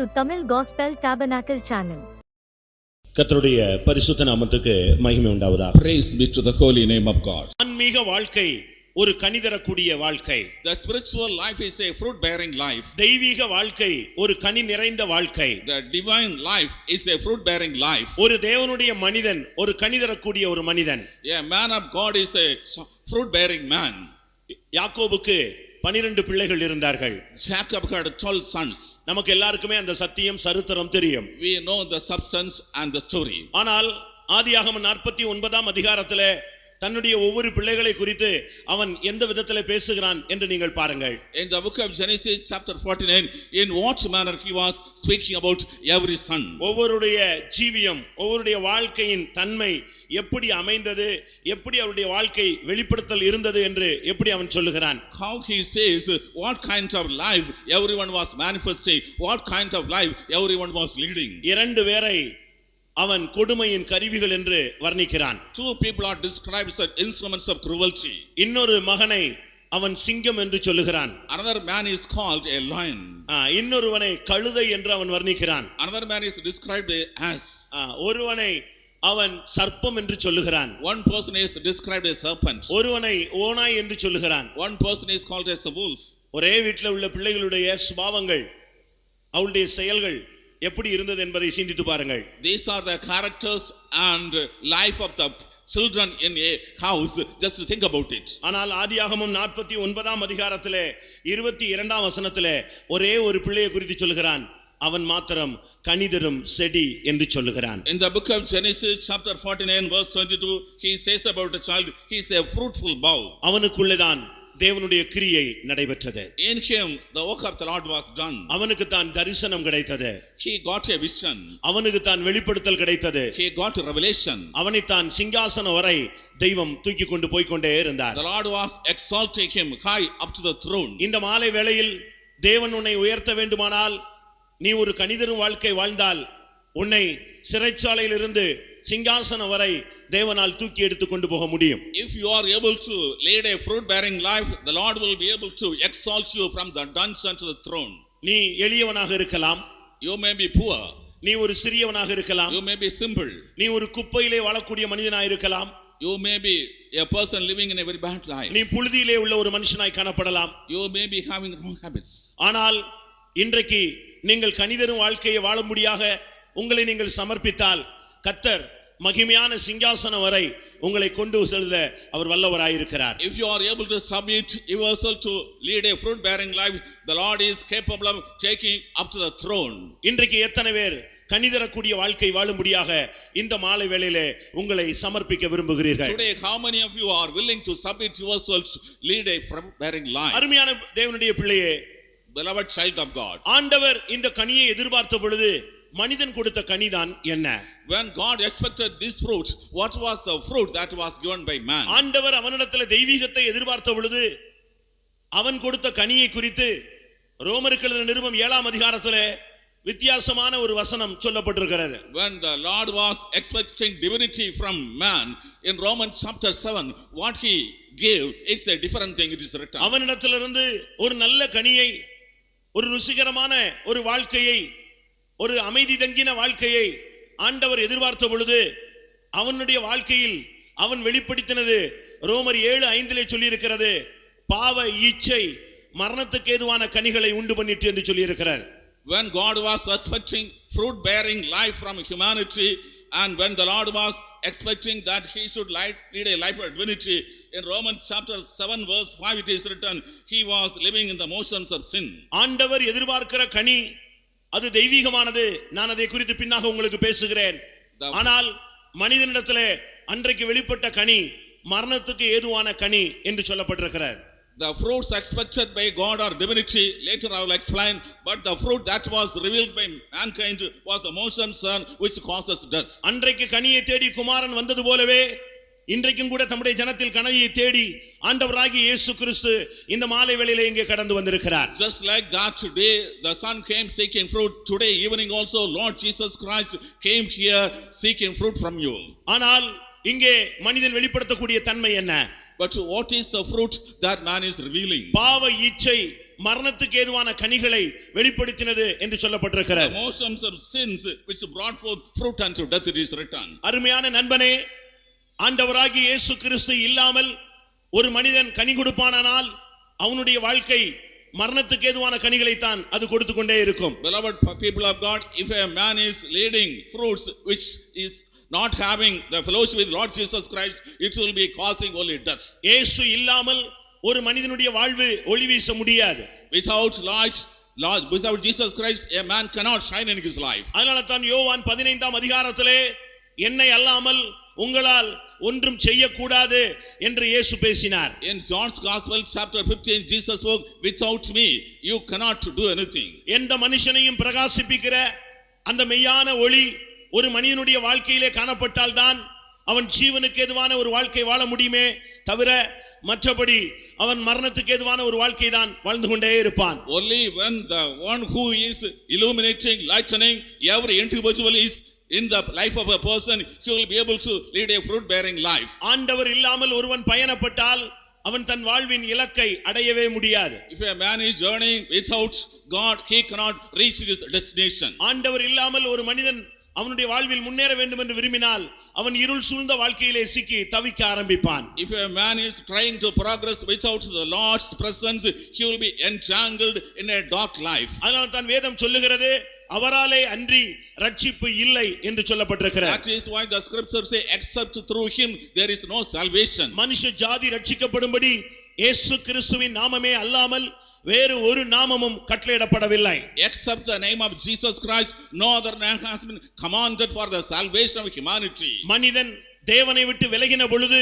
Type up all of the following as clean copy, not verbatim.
to Tamil Gospel Tabernacle channel. கர்த்தருடைய பரிசுத்த நாமத்துக்கு மகிமை உண்டாவதாக. Praise be to the holy name of God. ஆன்மீக வாழ்க்கை ஒரு கனிதரக்கூடிய வாழ்க்கை. The spiritual life is a fruit bearing life. தெய்வீக வாழ்க்கை ஒரு கனி நிறைந்த வாழ்க்கை. The divine life is a fruit bearing life. ஒரு தேவனுடைய மனிதன் ஒரு கனிதரக்கூடிய ஒரு மனிதன். A man of God is a fruit bearing man. யாக்கோபுக்கு 12 பிள்ளைகள் இருந்தார்கள். Jacob had 12 sons. நமக்கு எல்லாருக்குமே அந்த சத்தியம் சரித்திரம் தெரியும். We know the substance and the story. ஆனால் ஆதியாகமம் 49ஆம் அதிகாரத்திலே தன்னுடைய ஒவ்வொரு பிள்ளைகளை குறித்து அவன் எந்த விதத்திலே பேசுகிறான் என்று நீங்கள் பாருங்கள். In the book of Genesis chapter 49, in what manner he was speaking about every son. ஒவ்வொருடைய ஜீவியம், ஒவ்வொருடைய வாழ்க்கையின் தன்மை எப்படி அமைந்தது, எப்படி அவருடைய வாழ்க்கை வெளிப்படுத்தல் இருந்தது என்று எப்படி அவன் சொல்லுகிறான். How he says what kind of life everyone was manifesting, what kind of life everyone was leading. இரண்டு பேரை அவன் கொடுமையின் கருவிகள் என்று வர்ணிக்கிறான். Two people are described as instruments of cruelty. இன்னொரு மகனை அவன் சிங்கம் என்று சொல்லுகிறான். Another man is called a lion. இன்னொருவனை கழுதை என்று அவன் வர்ணிக்கிறான். Another man is described as. ஒருவனை அவன் சர்ப்பம் என்று சொல்லுகிறான். One person is described as serpent. ஒருவனை ஓநாய் என்று சொல்லுகிறான். One person is called as a wolf. ஒரே வீட்டில் உள்ள பிள்ளைகளுடைய சுபாவங்கள், அவளுடைய செயல்கள் எப்படி இருந்தது என்பதை சிந்தித்து பாருங்கள். These are the characters and life of the children in a house. Just to think about it. ஆனால் ஆதியாகமம் 49ஆம் அதிகாரத்திலே 22ஆம் வசனத்திலே ஒரே ஒரு பிள்ளையை குறித்து சொல்லுகிறான். அவன் மாத்திரம் கனிதரும் செடி என்று சொல்லுகிறான். In the book of Genesis chapter 49 verse 22, he says about a child, he is a fruitful bough. அவனுக்குள்ளேதான் தேவனுடைய கிரியை நடைபெற்றது. In him the work of the Lord was done. அவனுக்கு தான் தரிசனம் கிடைத்தது. He got a vision. அவனுக்கு தான் வெளிப்படுத்தல் கிடைத்தது. He got a revelation. அவனை தான் சிங்காசனம் வரை தெய்வம் தூக்கி கொண்டு போய் கொண்டே இருந்தார். The Lord was exalting him high up to the throne. இந்த மாலை வேளையில் தேவன் உன்னை உயர்த்த வேண்டுமானால் நீ ஒரு கனிதரும் வாழ்க்கை வாழ்ந்தால் உன்னை சிறைச்சாலையில் இருந்து சிங்காசனம் வரை தேவனால் தூக்கி எடுத்து கொண்டு போக முடியும். If you are able to lead a fruit bearing life, the Lord will be able to exalt you from the dungeon to the throne. நீ எளியவனாக இருக்கலாம். You may be poor. நீ ஒரு சிறியவனாக இருக்கலாம். You may be simple. நீ ஒரு குப்பையிலே வாழக்கூடிய மனிதனாக இருக்கலாம். You may be a person living in a very bad life. நீ புழுதியிலே உள்ள ஒரு மனுஷனாய் காணப்படலாம். You may be having wrong habits. ஆனால் இன்றைக்கு நீங்கள் கனிதரும் வாழ்க்கையை வாழும்படியாக உங்களை நீங்கள் சமர்ப்பித்தால் கர்த்தர் மகிமையான சிங்காசனம் வரை உங்களை கொண்டு செல்ல அவர் வல்லவராயிருக்கிறார். If you are able to submit yourself to lead a fruit bearing life, the Lord is capable of taking up to the throne. இன்றைக்கு எத்தனை பேர் கனிதரக்கூடிய வாழ்க்கை வாழும்படியாக இந்த மாலை வேளையிலே உங்களை சமர்ப்பிக்க விரும்புகிறீர்கள்? Today how many of you are willing to submit yourselves to lead a fruit bearing life? அருமையான தேவனுடைய பிள்ளையே, beloved child of God, ஆண்டவர் இந்த கனியை எதிர்பார்த்த பொழுது மனிதன் கொடுத்த கனிதான் என்ன? When God expected this fruit, what was the fruit that was given by man? ஆண்டவர் அவனிடத்தில் தெய்வீகத்தை எதிர்பார்த்த பொழுது அவன் கொடுத்த கனியை குறித்து ரோமருக்கு எழுதின நிருபம் 7ஆம் அதிகாரத்திலே வித்தியாசமான ஒரு வசனம் சொல்லப்பட்டிருக்கிறது. When the Lord was expecting divinity from man, in Romans chapter 7, what he gave, it's a different thing. It is written. அவனிடத்திலிருந்து ஒரு நல்ல கனியை, ஒரு ருசிகரமான ஒரு வாழ்க்கையை, ஒரு அமைதி தங்கின வாழ்க்கையை ஆண்டவர் எதிர்பார்த்த பொழுது அவனுடைய வாழ்க்கையில் அவன் வெளிப்படுத்தினது ரோமர் 7:5 சொல்லி இருக்கிறது, பாவ இச்சை மரணத்துக்கு ஏதுவான கனிகளை உண்டு பண்ணிட்டு என்று சொல்லி இருக்கிறார். When God was expecting fruit bearing life from humanity, and when the Lord was expecting that he should lead a life of divinity, in Romans chapter 7 verse 5 it is written, he was living in the motions of sin. ஆண்டவர் எதிர்பார்க்கிற கனி அது தெய்வீகமானது. நான் அதை குறித்து பின்னாக உங்களுக்கு பேசுகிறேன். ஆனால் மனிதனிடத்திலே அன்றைக்கு வெளிப்பட்ட கனி மரணத்துக்கு ஏதுவான கனி என்று சொல்லப்பட்டிருக்கிறது. The fruits expected by God or divinity, later I will explain, but the fruit that was revealed by mankind was the motion sun which causes death. அன்றைக்கு கனியை தேடி குமாரன் வந்தது போலவே இன்றைக்கும் கூட தம்முடைய ஜனத்தில் கனியை தேடி ஆண்டவராகிய இயேசு கிறிஸ்து இந்த மாலை வேளையிலே இங்கே கடந்து வந்திருக்கிறார். Just like that today the son came seeking fruit, today evening also Lord Jesus Christ came here seeking fruit from you. ஆனால் இங்கே மனிதன் வெளிப்படுத்தக்கூடிய தன்மை என்ன? But what is the fruit that man is revealing? பாவ இச்சை மரணத்துக்கு ஏதுவான கனிகளை வெளிப்படுத்தினது என்று சொல்லப்பட்டிருக்கிறது. The motions of sins which brought forth fruit unto death, it is written. அருமையான நண்பனே, ஆண்டவராகிய இயேசு கிறிஸ்து இல்லாமல் ஒரு மனிதன் கனி கொடுப்பானால் அவனுடைய வாழ்க்கை மரணத்துக்கு ஏதுவான கனிகளை தான் அது கொடுத்து கொண்டே இருக்கும். Beloved people of God, if a man is leading fruits which is not having the fellowship with Lord Jesus Christ, it will be causing only death. இயேசு இல்லாமல் ஒரு மனிதனுடைய வாழ்வு ஒளி வீச முடியாது. Without light, without Jesus Christ, a man cannot shine in his life. அதனால தான் யோவான் 15ஆம் அதிகாரத்திலே என்னை அல்லாமல் உங்களால் ஒன்றும் செய்யக்கூடாது என்று இயேசு பேசினார். In John's Gospel chapter 15, Jesus spoke, without me you cannot do anything. எந்த மனுஷனையும் பிரகாசிப்பிக்கிற அந்த மெய்யான ஒளி ஒரு மனிதனுடைய வாழ்க்கையிலே காணப்பட்டால் தான் அவன் ஜீவனுக்கு ஏதுவான ஒரு வாழ்க்கை வாழ முடியுமே தவிர மற்றபடி அவன் மரணத்துக்கு ஏதுவான ஒரு வாழ்க்கை தான் வாழ்ந்து கொண்டே இருப்பான். Only when the one who is illuminating, lightening every individual is in the life of a person, he will be able to lead a fruit bearing life. ஆண்டவர் இல்லாமல் ஒருவன் பயணப்பட்டால் அவன் தன் வாழ்வின் இலக்கை அடையவே முடியாது. If a man is journeying without God, he cannot reach his destination. ஆண்டவர் இல்லாமல் ஒரு மனிதன் அவனுடைய வாழ்வில் முன்னேற வேண்டும் என்று விரும்பினால் அவன் இருள் சூழ்ந்த வாழ்க்கையிலே சிக்கி தவிக்க ஆரம்பிப்பான். If a man is trying to progress without the Lord's presence, he will be entangled in a dark life. அதனால தான் வேதம் சொல்லுகிறது அவராலே அன்றி ரட்சிப்பு இல்லை என்று சொல்லப்பட்டிருக்கிறது. That is why the scriptures say except through him there is no salvation. மனுஷ ஜாதி ரட்சிக்கப்படும்படி இயேசு கிறிஸ்துவின் நாமமே அல்லாமல் வேறு ஒரு நாமமும் கட்டளையிடப்படவில்லை. Except the name of Jesus Christ, no other name has been commanded for the salvation of humanity. மனிதன் தேவனை விட்டு விலகின பொழுது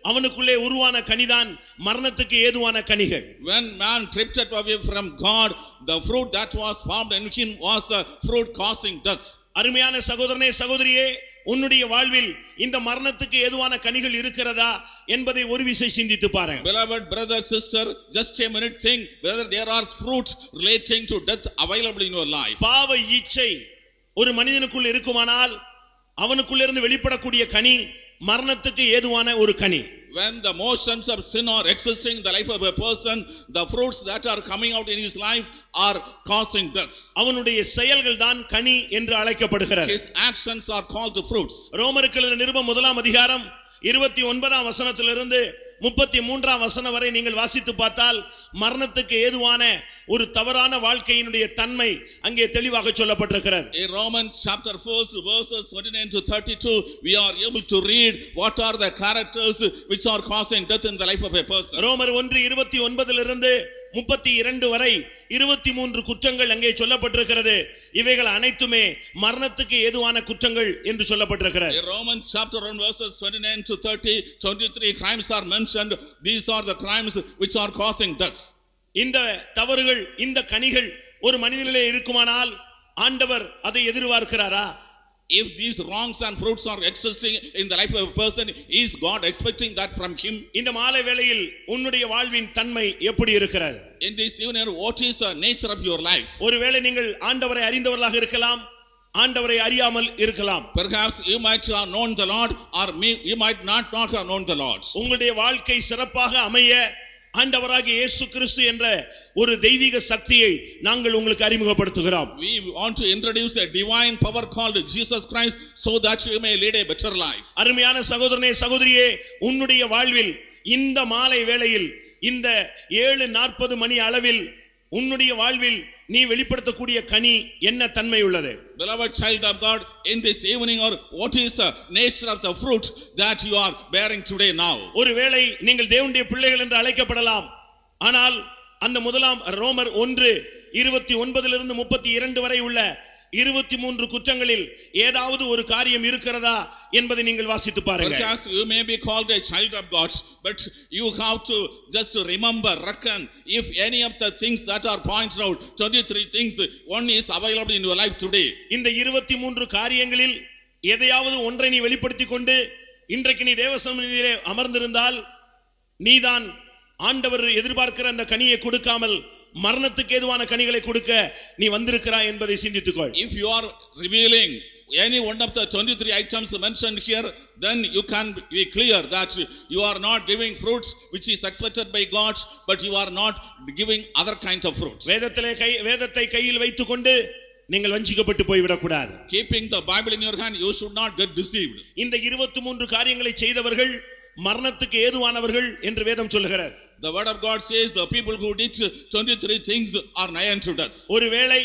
அவனுக்குள்ளே உருவான கனிதான் மரணத்துக்கு ஏதுவான கனிகள். When man drifted away from God, the fruit that was formed in him was the fruit causing death. அருமையான சகோதரனே சகோதரியே, உன்னுடைய வாழ்வில் இந்த மரணத்துக்கு ஏதுவான கனிகள் இருக்கிறதா என்பதை ஒரு விசை சிந்தித்து பாருங்க. Beloved brother, sister, just a minute think whether there are fruits relating to death available in your life. பாவ இச்சை ஒரு மனிதனுக்குள் இருக்குமானால் அவனுக்குள்ளிருந்து வெளிப்படக்கூடிய கனி மரணத்துக்கு ஏதுவான ஒரு கனி. When the motions of sin are existing in the life of a person, the fruits that are coming out in his life are causing death. அவனுடைய செயல்கள் தான் கனி என்று அழைக்கப்படுகிறது. His actions are called the fruits. ரோமருக்கு எழுதின நிருபம் 1ஆம் அதிகாரம் 29ஆம் வசனத்திலிருந்து 33ஆம் வசனம் வரை நீங்கள் வாசித்து பார்த்தால் மரணத்துக்கு ஏதுவான ஒரு தவறான வாழ்க்கையினுடைய தன்மை அங்கே தெளிவாக சொல்லப்பட்டிருக்கிறது. In Romans chapter 4 verses 29 to 32, we are able to read what are the characters which are causing death in the life of a person. ரோமர் 1:29 இருந்து 32 வரை 23 குற்றங்கள் அங்கே சொல்லப்பட்டிருக்கிறது. இவைகள் அனைத்துமே மரணத்துக்கு ஏதுவான குற்றங்கள் என்று சொல்லப்பட்டிருக்கிறது. In Romans chapter 1 verses 29 to 30, 23 crimes are mentioned. These are the crimes which are causing death. இந்த தவறுகள் இந்த கனிகள் ஒரு மனிதனிலே இருக்குமானால் ஆண்டவர் அதை எதிர்பார்க்கிறாரா? If these wrongs and fruits are existing in the life of a person, is God expecting that from him? இந்த மாலை வேளையில் உன்னுடைய வாழ்வின் தன்மை எப்படி இருக்கிறது? In this evening, what is the nature of your life? ஒருவேளை நீங்கள் ஆண்டவரை அறிந்தவர்களாக இருக்கலாம், ஆண்டவரை அறியாமல் இருக்கலாம். Perhaps you might have known the Lord, or you might not have known the Lord. உங்களுடைய வாழ்க்கை சிறப்பாக அமைய ஆண்டவராகிய இயேசு கிறிஸ்து என்ற ஒரு தெய்வீக சக்தியை நாங்கள் உங்களுக்கு அறிமுகப்படுத்துகிறோம். We want to introduce a divine power called Jesus Christ so that you may lead a better life. அருமையான சகோதரனே சகோதரியே, உன்னுடைய வாழ்வில் இந்த மாலை வேளையில் இந்த 7:40 மணி அளவில் உன்னுடைய வாழ்வில் நீ வெளிப்படுத்தக்கூடிய கனி என்ன தன்மை உள்ளது? Beloved child of God, in this evening, or what is the nature of the fruit that you are bearing today now? ஒருவேளை நீங்கள் தேவனுடைய பிள்ளைகள் என்று அழைக்கப்படலாம், ஆனால் அந்த முதலாம் ரோமர் 1:29 32 வரை உள்ள 23 குற்றங்களில் ஏதாவது ஒரு காரியம் இருக்கிறதா என்பதை நீங்கள் வாசித்து பாருங்க. Perhaps you may be called a child of God, but you have to just remember, reckon if any of the things that are pointed out, 23 things, one is available in your life today. இந்த 23 காரியங்களில் எதையாவது ஒன்றை நீ வெளிப்படுத்திக் கொண்டு இன்றைக்கு நீ தேவ சந்நிதியிலே அமர்ந்திருந்தால் நீதான் ஆண்டவர் எதிர்பார்க்கிற அந்த கனியை கொடுக்காமல் மரணத்துக்கு ஏதுவான கனிகளை கொடுக்க நீ வந்திருக்கிறாய் என்பதை சிந்தித்துக்கொள். If you are revealing any one of the 23 items mentioned here, then you can be clear that you are not giving fruits which is expected by God, but you are not giving other kinds of fruits. வேதத்தை கையில் வைத்துக்கொண்டு நீங்கள் வஞ்சிக்கப்பட்டு போய்விடக் கூடாது. Keeping the Bible in your hand, you should not get deceived. இந்த 23 காரியங்களை செய்தவர்கள் மரணத்துக்கு ஏதுவானவர்கள் என்று வேதம் சொல்லுகிறது. The word of God says the people who did 23 things are nigh unto death. ஒருவேளை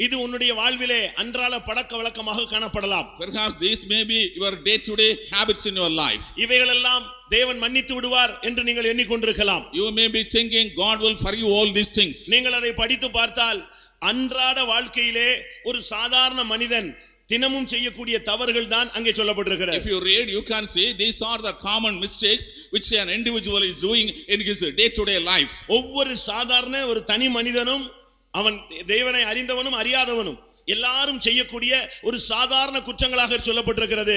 இது உன்னுடைய வாழ்விலே அன்றாட பழக்க வழக்கமாக காணப்படலாம். Perhaps these may be your day to day habits in your life. இவைகளெல்லாம் தேவன் மன்னித்து விடுவார் என்று நீங்கள் எண்ணிக்கொண்டிருக்கலாம். You may be thinking God will forgive all these things. நீங்கள் அதை படித்து பார்த்தால் அன்றாட வாழ்க்கையிலே ஒரு சாதாரண மனிதன் தினமும் செய்யக்கூடிய தவறுகள் தான் அங்கே சொல்லப்பட்டிருக்கிறது. If you read, you can see these are the common mistakes which an individual is doing in his day to day life. ஒவ்வொரு சாதாரண ஒரு தனி மனிதனும் அவன் தேவனை அறிந்தவனும் அறியாதவனும் எல்லாரும் செய்யக்கூடிய ஒரு சாதாரண குற்றங்களாக சொல்லப்பட்டிருக்கிறது.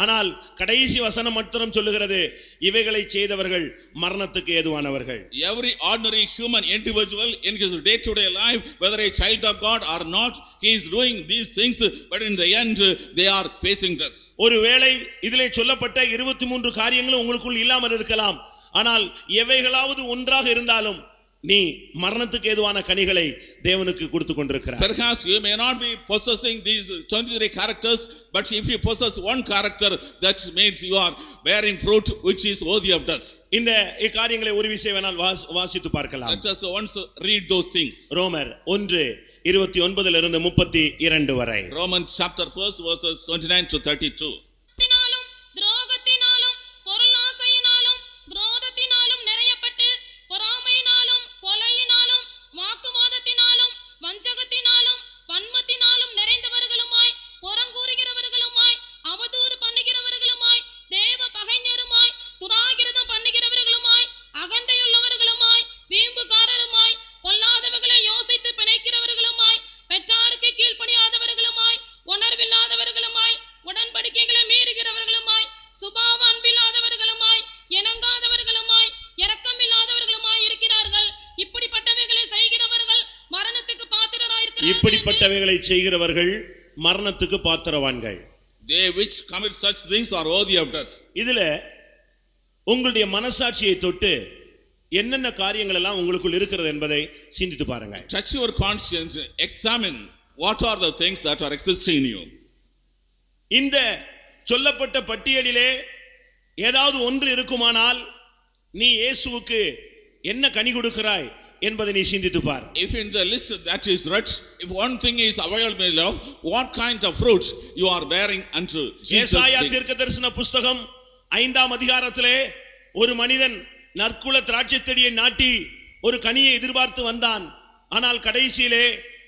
ஆனால் கடைசி வசனம் மாத்திரம் சொல்லுகிறது இவைகளை செய்தவர்கள் மரணத்துக்கு ஏதுவானவர்கள். Every ordinary human individual in his day to day life, whether a child of God or not, he is doing these things, but in the end they are facing death. ஒருவேளை இதிலே சொல்லப்பட்ட 23 காரியங்களும் உங்களுக்குள் இல்லாமல் இருக்கலாம். ஆனால் எவைகளாவது ஒன்றாக இருந்தாலும் நீ மரணத்துக்கு ஏதுவான கனிகளை தேவனுக்கு கொடுத்து கொண்டிருக்கிறாய். Perhaps you may not be possessing these 23 characters, but if you possess one character, that means you are bearing fruit which is worthy of death. இந்த காரியங்களை ஒரு விஷயம் வேணால் வாசித்து பார்க்கலாம். Let us once read those things. ரோமர் 1:29 இருந்து 32 வரை. Romans chapter 1 verses 29 to 32. இப்படிப்பட்டவைகளை செய்கிறவர்கள் மரணத்துக்கு பாத்திரவான்கள். They which commit such things are worthy of death. இதுல உங்களுடைய மனசாட்சியை தொட்டு என்னென்ன காரியங்கள் எல்லாம் உங்களுக்குள் இருக்கிறது என்பதை சிந்தித்து பாருங்க. Touch your conscience, examine what are the things that are existing in you. இந்த சொல்லப்பட்ட பட்டியலிலே ஏதாவது ஒன்று இருக்குமானால் நீ இயேசுவுக்கு என்ன கனி கொடுக்கிறாய் என்பதை நீ சிந்தித்து பார். If in the list that is read, if one thing is available of, what kind of fruits you are bearing unto Jesus. ஏசாயா தீர்க்கதரிசன புத்தகம் 5ஆம் அதிகாரத்திலே ஒரு மனிதன் நற்குல திராட்சை செடியை நாட்டி ஒரு கனியை எதிர்பார்த்து வந்தான். ஆனால் கடைசியிலே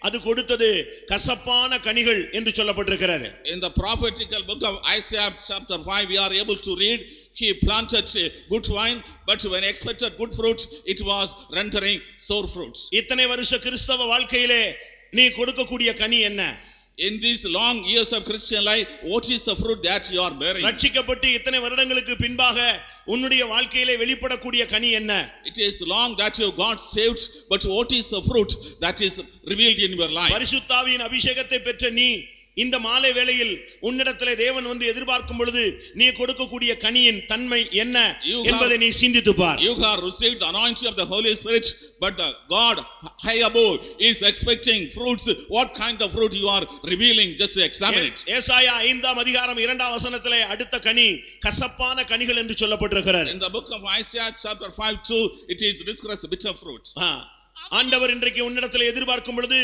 அது கொடுத்தது கசப்பான கனிகள் என்று சொல்லப்பட்டிருக்கிறது. In the prophetical book of Isaiah chapter 5 we are able to read, he planted good wine, but when expected good fruits, it was rendering sour fruits. இத்தனை வருஷ கிறிஸ்தவ வாழ்க்கையிலே நீ கொடுக்கக்கூடிய கனி என்ன? In these long years of Christian life, what is the fruit that you are bearing? ரட்சிக்கப்பட்டு இத்தனை வருடங்களுக்கு பின்பாக உன்னுடைய வாழ்க்கையிலே வெளிப்படக்கூடிய கனி என்ன? It is long that you got saved, but what is the fruit that is revealed in your life? பரிசுத்த ஆவியின் அபிஷேகத்தை பெற்ற நீ இந்த மாலை வேளையில் உன்னிடத்திலே தேவன் வந்து எதிர்பார்க்கும் பொழுது நீ கொடுக்கக்கூடிய கனியின் தன்மை என்ன என்பதை நீ சிந்தித்து பார். You have received the anointing of the Holy Spirit, but the God high above is expecting fruits. What kind of fruit you are revealing? Just examine it. ஏசாயா 5ஆம் அதிகாரம் 2ஆம் வசனத்திலே அடுத்த கனி கசப்பான கனிகள் என்று சொல்லப்பட்டிருக்கிறது. In the book of Isaiah chapter 5:2 it is described bitter fruit. ஆண்டவர் இன்றைக்கு உன்னிடத்திலே எதிர்பார்க்கும் பொழுது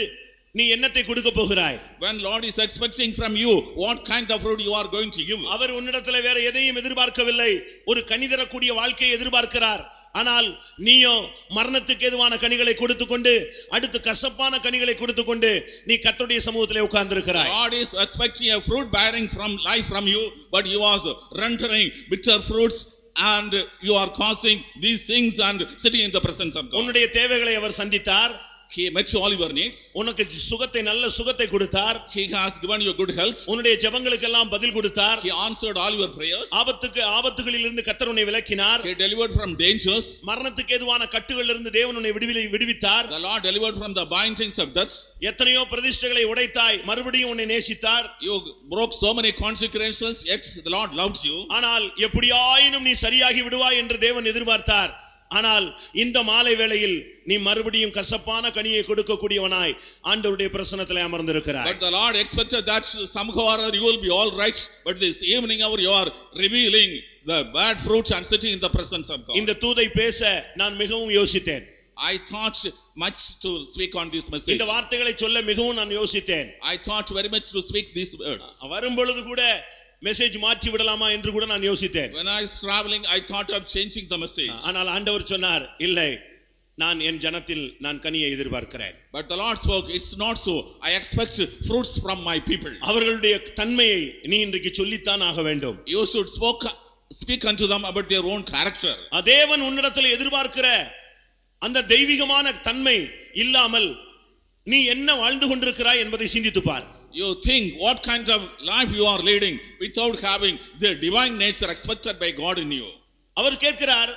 நீ என்னத்தை கொடுக்க போகிறாய்? When Lord is expecting from you, what kind of fruit you are going to give? அவர் உன்னிடத்திலே வேற எதையும் எதிர்பார்க்கவில்லை, ஒரு கனி தரக்கூடிய வாழ்க்கையை எதிர்பார்க்கிறார். ஆனால் நீயோ மரணத்துக்கு ஏதுவான கனிகளை கொடுத்துக்கொண்டு அடுத்து கசப்பான கனிகளை கொடுத்துக்கொண்டு நீ கர்த்தருடைய சமூகத்திலே உட்கார்ந்திருக்கிறாய். God is expecting a fruit bearing from life from you, but you are rendering bitter fruits and you are causing these things and sitting in the presence of God. உன்னுடைய தேவைகளை அவர் சந்தித்தார், He met all your needs. உனக்கு சுகத்தை நல்ல சுகத்தை கொடுத்தார். He has given you good health. உன்னுடைய ஜெபங்களுக்கெல்லாம் பதில் கொடுத்தார். He answered all your prayers. ஆபத்துகளிலிருந்து கர்த்தர் உன்னை விலக்கினார். He delivered from dangers. மரணத்துக்கு ஏதுவான கட்டுகளிலிருந்து தேவன் உன்னை விடுவித்தார். The Lord delivered from the bindings of death. எத்தனையோ பிரதிஷ்டைகளை உடைத்தாய், மறுபடியும் உன்னை நேசித்தார். You broke so many consecrations, yet the Lord loved you. ஆனால் எப்படியாயினும் நீ சரியாகி விடுவாய் என்று தேவன் எதிர்பார்த்தார். ஆனால் இந்த மாலை வேளையில் நீ மறுபடியும் கசப்பான கனியை கொடுக்கக்கூடியவனாய் ஆண்டவருடைய பிரசன்னத்திலே அமர்ந்திருக்கிறாய். But the Lord expected that somehow or other you will be all right, but this evening hour you are revealing the bad fruits and sitting in the presence of God. இந்த தூதை பேச நான் மிகவும் யோசித்தேன். I thought much to speak on this message. இந்த வார்த்தைகளை சொல்ல மிகவும் நான் யோசித்தேன். I thought very much to speak these words. வரும் பொழுது கூட மெசேஜ் மாற்றி விடலாமா என்று கூட நான் யோசித்தேன். When I was traveling, I thought of changing the message. ஆனால் ஆண்டவர் சொன்னார், இல்லை, நான் என் ஜனத்தில் நான் கனியை எதிர்பார்க்கிறேன். But the Lord spoke, it's not so. I expect fruits from my people. அவர்களுடைய தன்மையை நீ இன்றைக்கு சொல்லித்தான் ஆக வேண்டும். You should speak unto them about their own character. தேவன் உன்னிடத்தில் எதிர்பார்க்கிற அந்த தெய்வீகமான தன்மை இல்லாமல் நீ என்ன வாழ்ந்து கொண்டிருக்கிறாய் என்பதை சிந்தித்து பார். You think what kind of life you are leading without having the divine nature expected by God in you. அவர் கேட்கிறார்,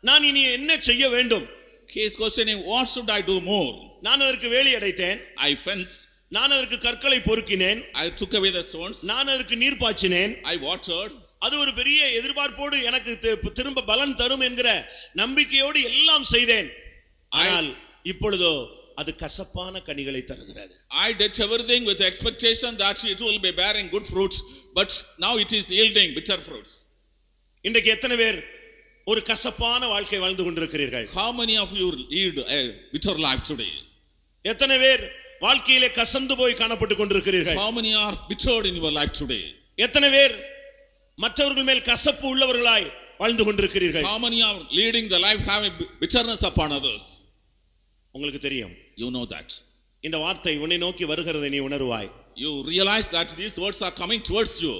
நான் இனி என்ன செய்ய வேண்டும்? He is questioning, what should I do more? நான் அதற்கு வேலி அடைத்தேன், I fenced, நான் அதற்கு கற்களை பொறுக்கினேன், I took away the stones, நான் அதற்கு நீர் பாய்ச்சினேன், I watered. அது ஒரு பெரிய எதிர்பார்ப்போடு எனக்கு திரும்ப பலன் தரும் என்கிற நம்பிக்கையோடு எல்லாம் செய்தேன். ஆனால் இப்பொழுதோ அது கசப்பான கனிகளை தருகிறது. I did everything with the expectation that it will be bearing good fruits, but now it is yielding bitter fruits. இன்றைக்கு எத்தனை பேர் ஒரு கசப்பான வாழ்க்கை வாழ்ந்து கொண்டிருக்கிறீர்கள்? How many of you lead a bitter life today? எத்தனை பேர் வாழ்க்கையிலே கசந்து போய் காணப்பட்டு கொண்டிருக்கிறீர்கள்? How many are bittered in your life today? எத்தனை பேர் மற்றவர்கள் மேல் கசப்பு உள்ளவர்களாய் வாழ்ந்து கொண்டிருக்கிறீர்கள்? How many are leading the life having bitterness upon others? உங்களுக்கு தெரியும். You know that. இந்த வார்த்தை உன்னை நோக்கி வருகிறதை நீ உணர்வாய். You realize that these words are coming towards you.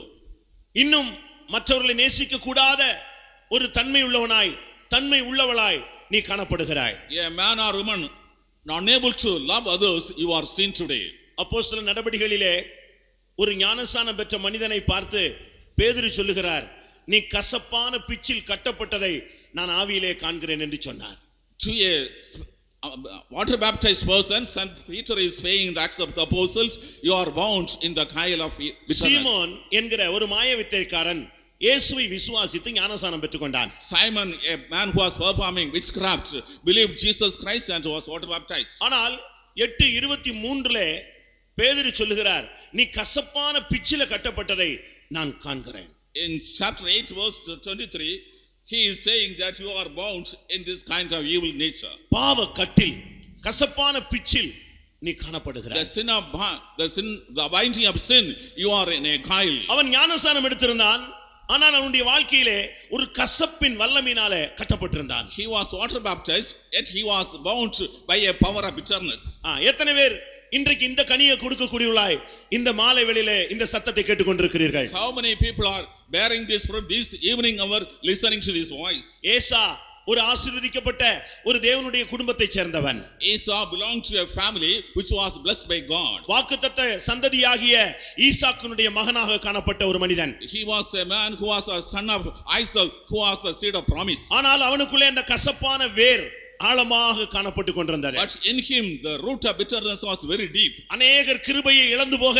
இன்னும் மற்றவர்களை நேசிக்க கூடாத ஒரு தன்மை உள்ளவனாய், தன்மை உள்ளவளாய் நீ காணப்படுகிறாய். A man or woman unable to love others, you are seen today. அப்போஸ்தலர் நடபடிகளிலே ஒரு ஞானஸ்நானம் பெற்ற மனிதனை பார்த்து பேதுரு சொல்லுகிறார், நீ கசப்பான பிச்சில் கட்டப்பட்டதை நான் ஆவியிலே காண்கிறேன் என்று சொன்னார். To a water baptized person, St. Peter is saying in the Acts of the Apostles, you are bound in the coil of bitterness. சீமோன் என்கிற ஒரு மாயவித்தைக்காரன் இயேசுவை விசுவாசித்து ஞானஸ்நானம் பெற்றுக்கொண்டான். Simon, a man who was performing witchcraft, believed Jesus Christ and was water baptized. ஆனால் 8:23 பேதுரு சொல்லுகிறார், நீ கசப்பான பிச்சில கட்டப்பட்டதை நான் காண்கிறேன். In chapter 8 verse 23, he is saying that you are bound in this kind of evil nature. பாவ கட்டில், கசப்பான பிச்சில் நீ காணப்படுகிறாய். The binding of sin, you are in a coil. அவன் ஞானஸ்நானம் எடுத்திருந்தான், ஆனால் அவனுடைய வாழ்க்கையிலே ஒரு கசப்பின் வல்லமையினாலே கட்டப்பட்டிருந்தான். He was water baptized, yet he was bound by a power of bitterness. எத்தனை பேர் இன்றைக்கு இந்த கனியை கொடுக்கக்கூடியவர்களாய் இந்த மாலை வேளையிலே இந்த சத்தத்தை கேட்டுக்கொண்டிருக்கிறீர்கள்? How many people are bearing this fruit this evening hour, listening to this voice? ஏசா ஒரு ஆசீர்வதிக்கப்பட்ட ஒரு தேவனுடைய குடும்பத்தை சேர்ந்தவன். Esau belonged to a family which was blessed by God. வாக்குத்தத்த சந்ததியாகிய ஈசாக்குனுடைய மகனாக காணப்பட்ட ஒரு மனிதன். He was a man who was a son of Isaac, who was the seed of promise. ஆனால் அவனுக்குள்ளே அந்த கசப்பான வேர் ஆழமாக காணப்பட்டு கொண்டிருந்தது. But in him the root of bitterness was very deep. அநேகர் கிருபையை இழந்து போக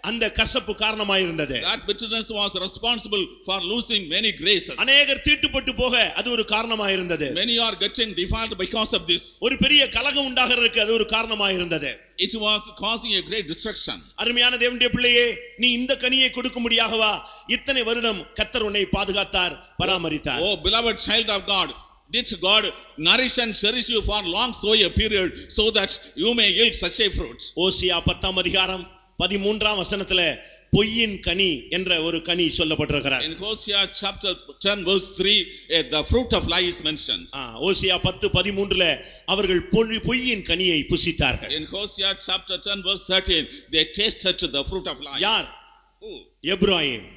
அந்த கசப்பு காரணமாக இருந்தது. That bitterness was responsible for losing many graces. அநேகர் தீட்டுப்பட்டு போக அது ஒரு காரணமாக இருந்தது. Many are getting defiled because of this. ஒரு பெரிய கலகம் உண்டாகிறதுக்கு அது ஒரு காரணமாக இருந்தது. It was causing a great destruction. அருமையான தேவனுடைய பிள்ளையே, நீ இந்த கனியை கொடுக்கும்படியாகவா இத்தனை வருடம் கர்த்தர் உன்னை பாதுகாத்தார், பராமரித்தார். Oh beloved child of God, did God nourish and cherish you for long so a period so that you may yield such a fruit? ஓசியா 10:13 பொய்யின் கனி என்ற ஒரு கனி சொல்லப்பட்டிருக்கிறார். In Hosea chapter 10 verse 3, the fruit of lie is mentioned. ஓசியா 10:13 அவர்கள் பொய்யின் கனியை புசித்தார்கள். In Hosea chapter 10 verse 13, they tasted the fruit of lie. யார்? Who? Ephraim.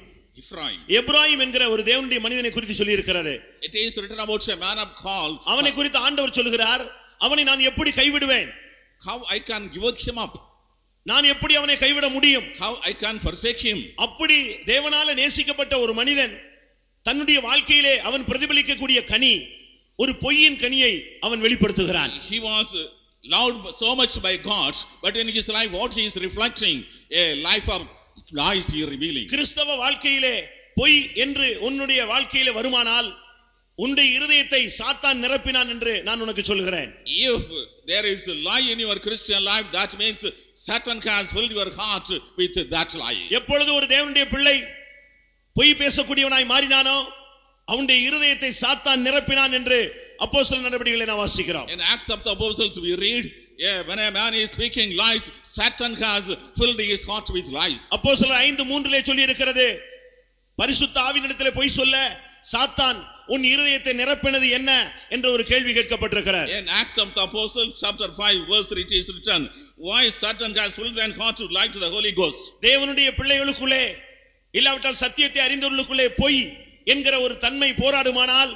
Ephraim என்கிற ஒரு தேவனுடைய மனிதனை குறித்து சொல்லி இருக்கிறது. It is written about a man of God. அவனை குறித்து ஆண்டவர் சொல்கிறார், அவனை நான் எப்படி கைவிடுவேன்? how I can give him up, நான் எப்படி அவனை கைவிட முடியும், how I can forsake him. அப்படி தேவனால நேசிக்கப்பட்ட ஒரு மனிதன் தன்னுடைய வாழ்க்கையிலே அவன் பிரதிபலிக்கக்கூடிய கனி, ஒரு பொய்யின் கனியை அவன் வெளிப்படுத்துகிறான். He was loved so much by God, but in his life what he is reflecting, a life of lies he revealing. கிறிஸ்தவ வாழ்க்கையிலே பொய் என்று உன்னுடைய வாழ்க்கையிலே வருமானால் உன்னுடைய இருதயத்தை சாத்தான் நிரப்பினான் என்று நான் உனக்கு சொல்கிறேன். If there is a lie in your Christian life, that means Satan has filled your heart with that lie. எப்பொழுது ஒரு தேவனுடைய பிள்ளை பொய் பேசக்கூடியவனாய் மாறினானோ அவனுடைய இருதயத்தை சாத்தான் நிரப்பினான் என்று அப்போஸ்தலர் நடவடிக்கைகளை நாம் வாசிக்கிறோம். In Acts of the Apostles we read, when a man is speaking lies, Satan has filled his heart with lies. அப்போஸ்தலர் 5:3 சொல்லி இருக்கிறது, பரிசுத்த ஆவியினிடத்திலே பொய் சொல்ல சாத்தான் உன் இருதயத்தை நிரப்பினது என்ன என்ற ஒரு கேள்வி கேட்கப்பட்டிருக்கிறது. In Acts of the Apostles chapter 5 verse 3 it is written, why Satan has filled their heart to lie to the Holy Ghost. தேவனுடைய பிள்ளைகளுக்குள்ளே இல்லாவிட்டால் சத்தியத்தை அறிந்தவர்களுக்குள்ளே பொய் என்கிற ஒரு தன்மை போராடுமானால்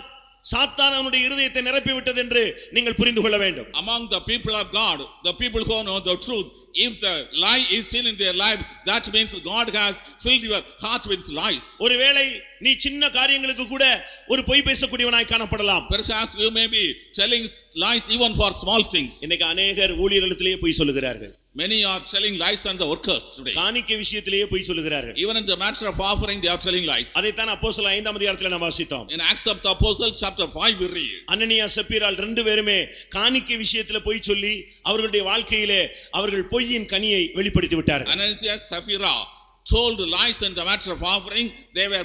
சாத்தான் அவனுடைய இருதயத்தை நிரப்பி விட்டது என்று நீங்கள் புரிந்து கொள்ள வேண்டும். Among the people of God, the people who know the truth, if the lie is still in their life, that means God has filled your heart with lies. ஒருவேளை நீ சின்ன காரியங்களுக்கு கூட ஒரு பொய் பேசக்கூடியவனாய் காணப்படலாம். Perhaps you may be telling lies even for small things. இன்னைக்கு अनेகர் ஊழியர்களிடத்திலே பொய் சொல்லுகிறார்கள். Many are telling lies on the workers today. காணிக்கை விஷயத்திலேயே பொய் சொல்லுகிறார்கள். Even in the matter of offering they are telling lies. அதைத்தான் அப்போஸ்தலர் 5ஆம் அதிகாரத்திலே நாம் வாசித்தோம். In Acts of the Apostles chapter 5 we read, அனனியா சப்பீராள் ரெண்டு பேருமே காணிக்கை விஷயத்திலே பொய் சொல்லி அவர்களுடைய வாழ்க்கையிலே அவர்கள் பொய்யின் கனியை வெளிப்படுத்தி விட்டார்கள். Ananias, Sapphira told lies in the matter of offering, they were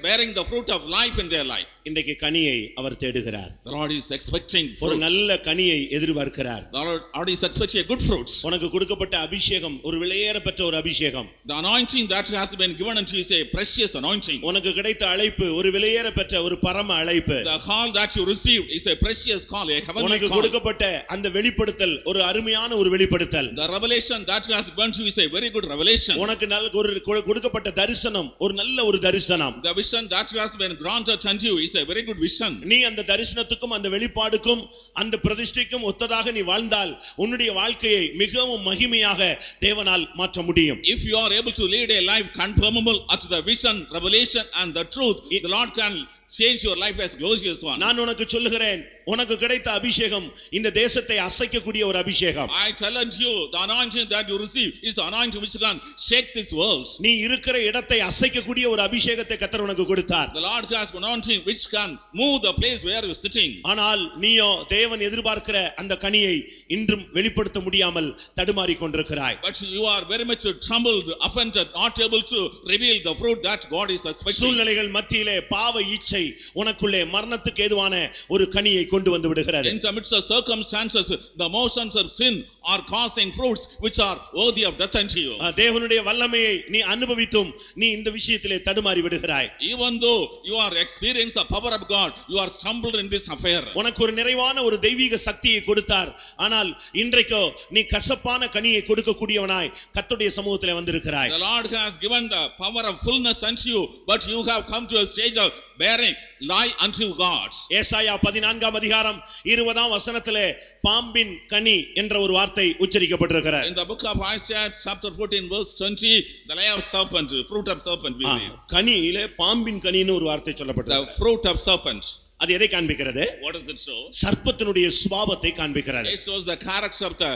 bearing the fruit of life in their life. இன்றைக்கு கனியை அவர் தேடுகிறார். The Lord is expecting ஒரு fruit. நல்ல கனியை எதிர்பார்க்கிறார். The Lord is expecting a good fruit. உனக்கு கொடுக்கப்பட்ட அபிஷேகம் ஒரு விலையேறப்பெற்ற ஒரு அபிஷேகம். The anointing that has been given unto you is a precious anointing. உனக்கு கிடைத்த அழைப்பு ஒரு விலையேறப்பெற்ற ஒரு பரம அழைப்பு. The call that you received is a precious call, a heavenly உனக்கு call. கொடுக்கப்பட்ட அந்த வெளிப்படுத்தல் ஒரு அருமையான ஒரு வெளிப்படுத்தல். The revelation that has given to you is a very good revelation. உனக்கு ஒரு கொடுக்கப்பட்ட தரிசனம் ஒரு நல்ல ஒரு தரிசனம். The vision that has been granted unto you is a very good vision. நீ அந்த தரிசனத்துக்கும் அந்த வெளிப்பாடுக்கும் அந்த பிரதிஷ்டைக்கும் ஒத்ததாக நீ வாழ்ந்தால் உன்னுடைய வாழ்க்கையை மிகவும் மகிமையாக தேவனால் மாற்ற முடியும். If you are able to lead a life conformable unto the vision, revelation and the truth, the Lord can change your life as glorious one. நான் உனக்கு சொல்லுகிறேன், உனக்கு கிடைத்த அபிஷேகம் இந்த தேசத்தை அசைக்கக்கூடிய ஒரு அபிஷேகம். I tell unto you, the anointing that you receive is the anointing which can shake this world. நீ இருக்கிற இடத்தை அசைக்கக்கூடிய ஒரு அபிஷேகத்தை கர்த்தர் உனக்கு கொடுத்தார். The Lord has anointing which can move the place where you are sitting. ஆனால் நீயோ தேவன் எதிர்பார்க்கிற அந்த கனியை இன்றும் வெளிப்படுத்த முடியாமல் தடுமாறி கொண்டிருக்கிறாய். But you are very much troubled, offended, not able to reveal the fruit that God is expecting. சூழ்நிலைகள் மத்தியிலே பாவ இச்சை உனக்குள்ளே மரணத்துக்கு ஏதுவான ஒரு கனியை கொண்டு வந்து விடுகிறது. In the midst of circumstances, the motions of sin are causing fruits which are worthy of death unto you. தேவனுடைய வல்லமையை நீ அனுபவித்தும் நீ இந்த விஷயத்திலே தடுமாறி விடுகிறாய். Even though you are experiencing the power of God, you are stumbled in this affair. உனக்கு ஒரு நிறைவான ஒரு தெய்வீக சக்தியை கொடுத்தார். ஆனால் இன்றைக்கோ நீ கசப்பான கனியை கொடுக்கக்கூடியவனாய் கர்த்தருடைய சமூகத்திலே வந்திருக்கிறாய். The Lord has given the power of fullness unto you, but you have come to a stage of bearing lie unto God. ஏசாயா 14ஆம் அதிகாரம் 20ஆம் வசனத்திலே பாம்பின் கனி என்ற ஒரு வார்த்தை உச்சரிக்கப்பட்டிருக்கிறது. In the book of Isaiah chapter 14 verse 20, the lie of serpent, fruit of serpent we read. கனியிலே பாம்பின் கனின்னு ஒரு வார்த்தை சொல்லப்பட்டிருக்கு. The fruit of serpent. அது எதை காண்பிக்கிறது? What does it show? சர்ப்பத்தினுடைய சுபாவத்தை காண்பிக்கிறது. It shows the character of the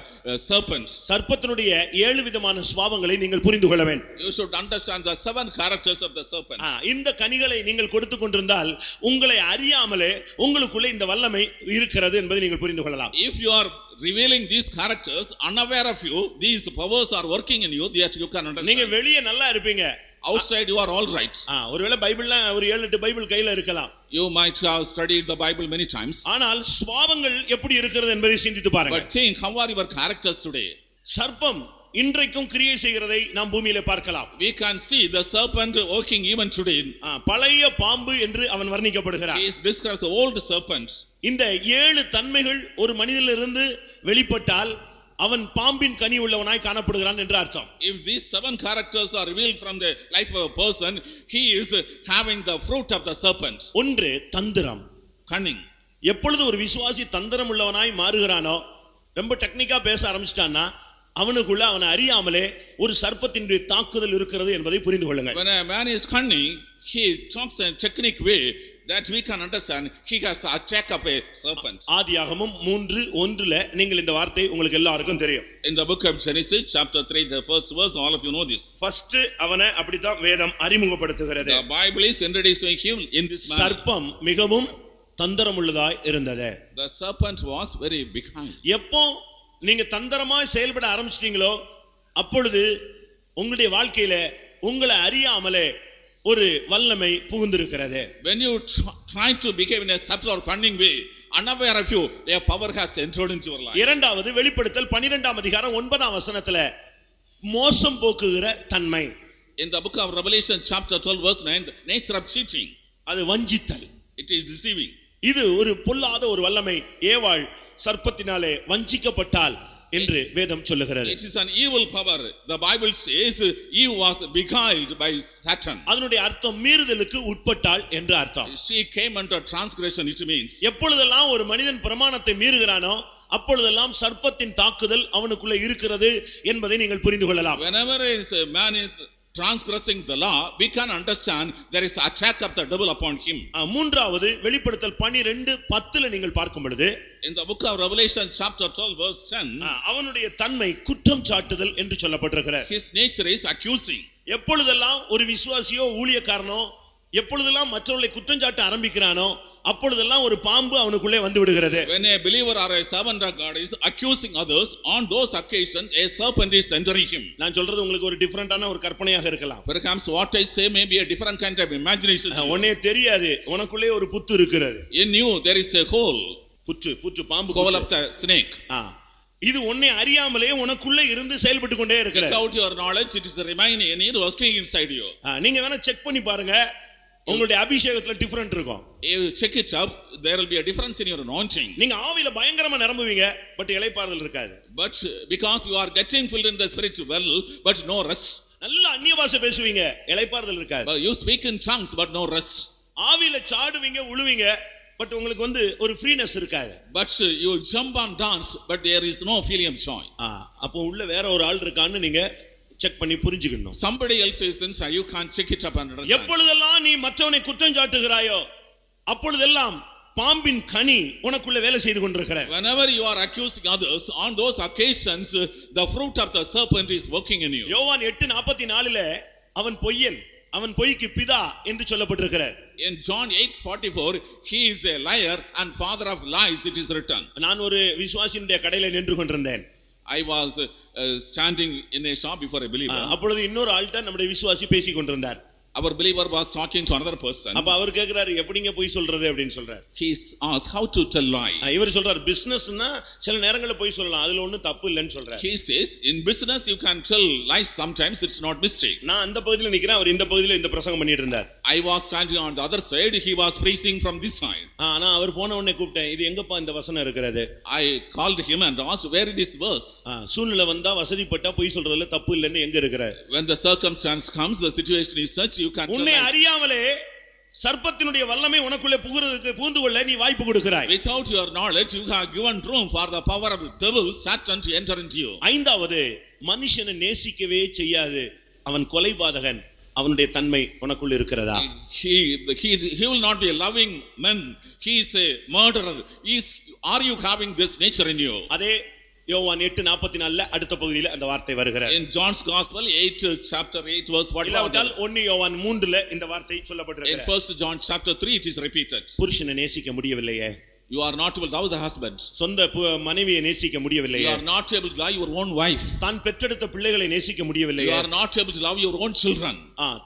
serpent. சர்ப்பத்தினுடைய 7 விதமான சுபாவங்களை நீங்கள் புரிந்து கொள்ள வேண்டும். You should understand the 7 characters of the serpent. இந்த கனிகளை நீங்கள் கொடுத்து கொண்டிருந்தால் உங்களை அறியாமலே உங்களுக்குள்ளே இந்த வல்லமை இருக்கிறது என்பதை நீங்கள் புரிந்து கொள்ளலாம். If you are revealing these characters, unaware of you, these powers are working in you, that you can understand. நீங்க வெளியே நல்லா இருப்பீங்க. Outside you are all right. ஒருவேளை பைபிள்ல ஒரு 7-8 பைபிள் கையில இருக்கலாம். You might have studied the Bible many times. ஆனால் சுபாவங்கள் எப்படி இருக்கிறது என்பதை சிந்தித்து பாருங்க. But think, how are your characters today? சர்ப்பம் இன்றைக்கும் கிரியை செய்கிறதை நாம் பூமியிலே பார்க்கலாம். We can see the serpent working even today. பழைய பாம்பு என்று அவன் வர்ணிக்கப்படுகிறான். He is described as the old serpent. இந்த 7 தன்மைகள் ஒரு மனிதனிலிருந்து வெளிப்பட்டால் அவன் பாம்பின் கனி உள்ளவனாய் காணப்படுகிறான் என்று அர்த்தம். If these 7 characters are revealed from the life of a person, he is having the fruit of the serpent. ஒன்று தந்திரம், cunning. எப்பொழுது ஒரு விசுவாசி தந்திரம் உள்ளவனாய் மாறுகிறானோ ரொம்ப டெக்னிக்கா பேச ஆரம்பிச்சிட்டான்னா அவனுக்குள்ள அவனை அறியாமலே ஒரு சர்ப்பத்தினுடைய தாக்குதல் இருக்கிறது என்பதை புரிந்து கொள்ளுங்க. When a man is cunning, he talks in a technique way that we can understand he has the attack of a serpent. ஆதியாகமம் 3:1ல நீங்கள் இந்த வார்த்தை உங்களுக்கு எல்லாருக்கும் தெரியும். In the book of Genesis chapter 3 the first verse, all of you know this. First அவனை அப்படிதான் வேதம் அறிமுகப்படுத்துகிறது. The Bible is introducing him in this manner. சர்ப்பம் மிகவும் தந்திரமுள்ளதாய் இருந்தது. The serpent was very behind. எப்போ நீங்க தந்திரமாய் செயல்பட ஆரம்பிச்சிட்டீங்களோ அப்பொழுது உங்களுடைய வாழ்க்கையில உங்களை அறியாமலே ஒரு வல்லமை புகுந்திருக்கிறது. When you try to behave in a subtle or cunning way, unaware of you, a power has entered into your life. இரண்டாவது வெளிப்படுத்தல் 12ஆம் அதிகாரம் 9ஆம் வசனத்துல மோசம் போக்குகிற தன்மை. In the book of Revelation chapter 12 verse 9, the nature of cheating. அது வஞ்சித்தல். It is deceiving. இது ஒரு பொல்லாத ஒரு வல்லமை. ஏவாள் சர்ப்பத்தினாலே வஞ்சிக்கப்பட்டாள் என்று வேதம் சொல்லுகிறது. It is an evil power. The Bible says Eve was beguiled by Satan. அதனுடைய அர்த்தம் மீறுதலுக்கு உட்பட்டாள் என்று அர்த்தம். She came under transgression, it means. எப்பொழுதெல்லாம் ஒரு மனிதன் பிரமாணத்தை மீறுகிறானோ அப்பொழுதெல்லாம் சர்ப்பத்தின் தாக்குதல் அவனுக்குள்ள இருக்கிறது என்பதை நீங்கள் புரிந்து கொள்ளலாம். Whenever a man is transgressing the law, we can understand there is the attack of the devil upon him. மூன்றாவது வெளிப்படுத்தல் 12:10ல நீங்கள் பார்க்கும் பொழுது in the book of Revelation chapter 12 verse 10, அவனுடைய தன்மை குற்றம் சாட்டுதல் என்று சொல்லப்பட்டிருக்கிறது. his nature is accusing. எப்பொழுதெல்லாம் ஒரு விசுவாசியோ ஊழியக்காரனோ எப்பொழுதெல்லாம் மற்றவர்களை குற்றம் சாட்ட ஆரம்பிக்கிறானோ அப்பொழுதெல்லாம் ஒரு பாம்பு அவனுக்குள்ளே வந்து விடுகிறது. When a believer or a servant of God is accusing others, on those occasions a serpent is entering him. நான் சொல்றது உங்களுக்கு ஒரு டிஃபரண்டான ஒரு கற்பனையாக இருக்கலாம். Perhaps what I say may be a different kind of imagination. உனே தெரியாது உனக்குள்ளே ஒரு புத்து இருக்கிறது. In you there is a hole. புற்று பாம்பு hole of the snake. இது உன்னை அறியாமலே உனக்குள்ள இருந்து செயல்பட்டு கொண்டே இருக்கிறது. Without your knowledge it is remaining and it working inside you. நீங்க வேணா செக் பண்ணி பாருங்க. உங்களுடைய அபிஷேகத்துல டிஃபரண்ட் இருக்கும். You check it up, there will be a difference in your anointing. நீங்க ஆவியில பயங்கரமா நிரம்புவீங்க பட் இளைப்பாறுதல் இருக்காது. But because you are getting filled in the spirit well but no rest. நல்ல அந்நிய பாஷை பேசுவீங்க இளைப்பாறுதல் இருக்காது. But you speak in tongues but no rest. ஆவியில சாடுவீங்க உழுவீங்க பட் உங்களுக்கு ஒரு ஃப்ரீனஸ் இருக்காது. But you jump and dance but there is no feeling of joy. அப்போ உள்ள வேற ஒரு ஆள் இருக்கான்னு நீங்க செக் பண்ணி புரிஞ்சுக்கணும். Somebody else is inside, you can't check it up and understand. எப்பொழுதெல்லாம் நீ மற்றவனை குற்றம் சாட்டுகிறாயோ அப்பொழுதெல்லாம் பாம்பின் கனி உனக்குள்ள வேலை செய்து கொண்டிருக்கிறது. Whenever you are accusing others, on those occasions the fruit of the serpent is working in you. யோவான் 8:44ல அவன் பொய்யன் அவன் பொய்க்கு பிதா என்று சொல்லப்பட்டிருக்கிறது. In John 8:44 he is a liar and father of lies, it is written. நான் ஒரு விசுவாசியினுடைய கடையில நின்று கொண்டிருந்தேன். I was standing in a shop before a believer. அப்பொழுது இன்னொரு ஆள்கிட்ட நம்முடைய விசுவாசி பேசிக் கொண்டிருந்தார். Our believer was talking to another person. அப்ப அவர் கேக்குறாரு எப்படிங்க பொய் சொல்றது அப்படினு சொல்றாரு. He asked how to tell lie. இவர் சொல்றாரு பிசினஸ்னா சில நேரங்கள்ல பொய் சொல்லலாம் அதுல ஒண்ணும் தப்பு இல்லன்னு சொல்றாரு. He says in business you can tell lies sometimes, it's not mistake. நான் அந்த பகுதியில நிக்கிறேன் அவர் இந்த பகுதியில இந்த பிரசங்கம் பண்ணிட்டு இருந்தார். I was standing on the other side, he was preaching from this side. நான் அவர் போன உடனே கூப்பிட்டேன் இது எங்கப்பா இந்த வசனம் இருக்கிறது. I called him and asked where is this verse. சூழ்நிலை வந்தா வசதிப்பட்டா பொய் சொல்றதுல தப்பு இல்லன்னு எங்க இருக்கிறது. When the circumstance comes, the situation is such, you can உன்னை அறியாமலே சர்ப்பத்தினுடைய வல்லமை உனக்குள்ளே புகுந்து கொள்ள நீ வாய்ப்பு கொடுக்கிறாய். Without your knowledge you have given room for the power of the devil Satan to enter into you. ஐந்தாவது மனுஷனை நேசிக்கவே செய்யாது அவன் கொலைபாதகன் அவனுடைய தன்மை உனக்குள்ள இருக்கிறதா? He will not be a loving man, he is a murderer. Are you having this nature in you? அதே யோவான் 8:44ல அடுத்த பகுதியில அந்த வார்த்தை வருகிறது. In John's Gospel 8 chapter 8 verse 41. இல்லாவிட்டால் 1 யோவான் 3ல இந்த வார்த்தை சொல்லப்பட்டிருக்கிறது. In 1 John chapter 3 it is repeated. புருஷனை நேசிக்க முடியவில்லையே. You are not able to love the husband. சொந்த மனைவியை நேசிக்க முடியவில்லையே. You are not able to love your own wife. தான் பெற்றெடுத்த பிள்ளைகளை நேசிக்க முடியவில்லையே. You are not able to love your own children.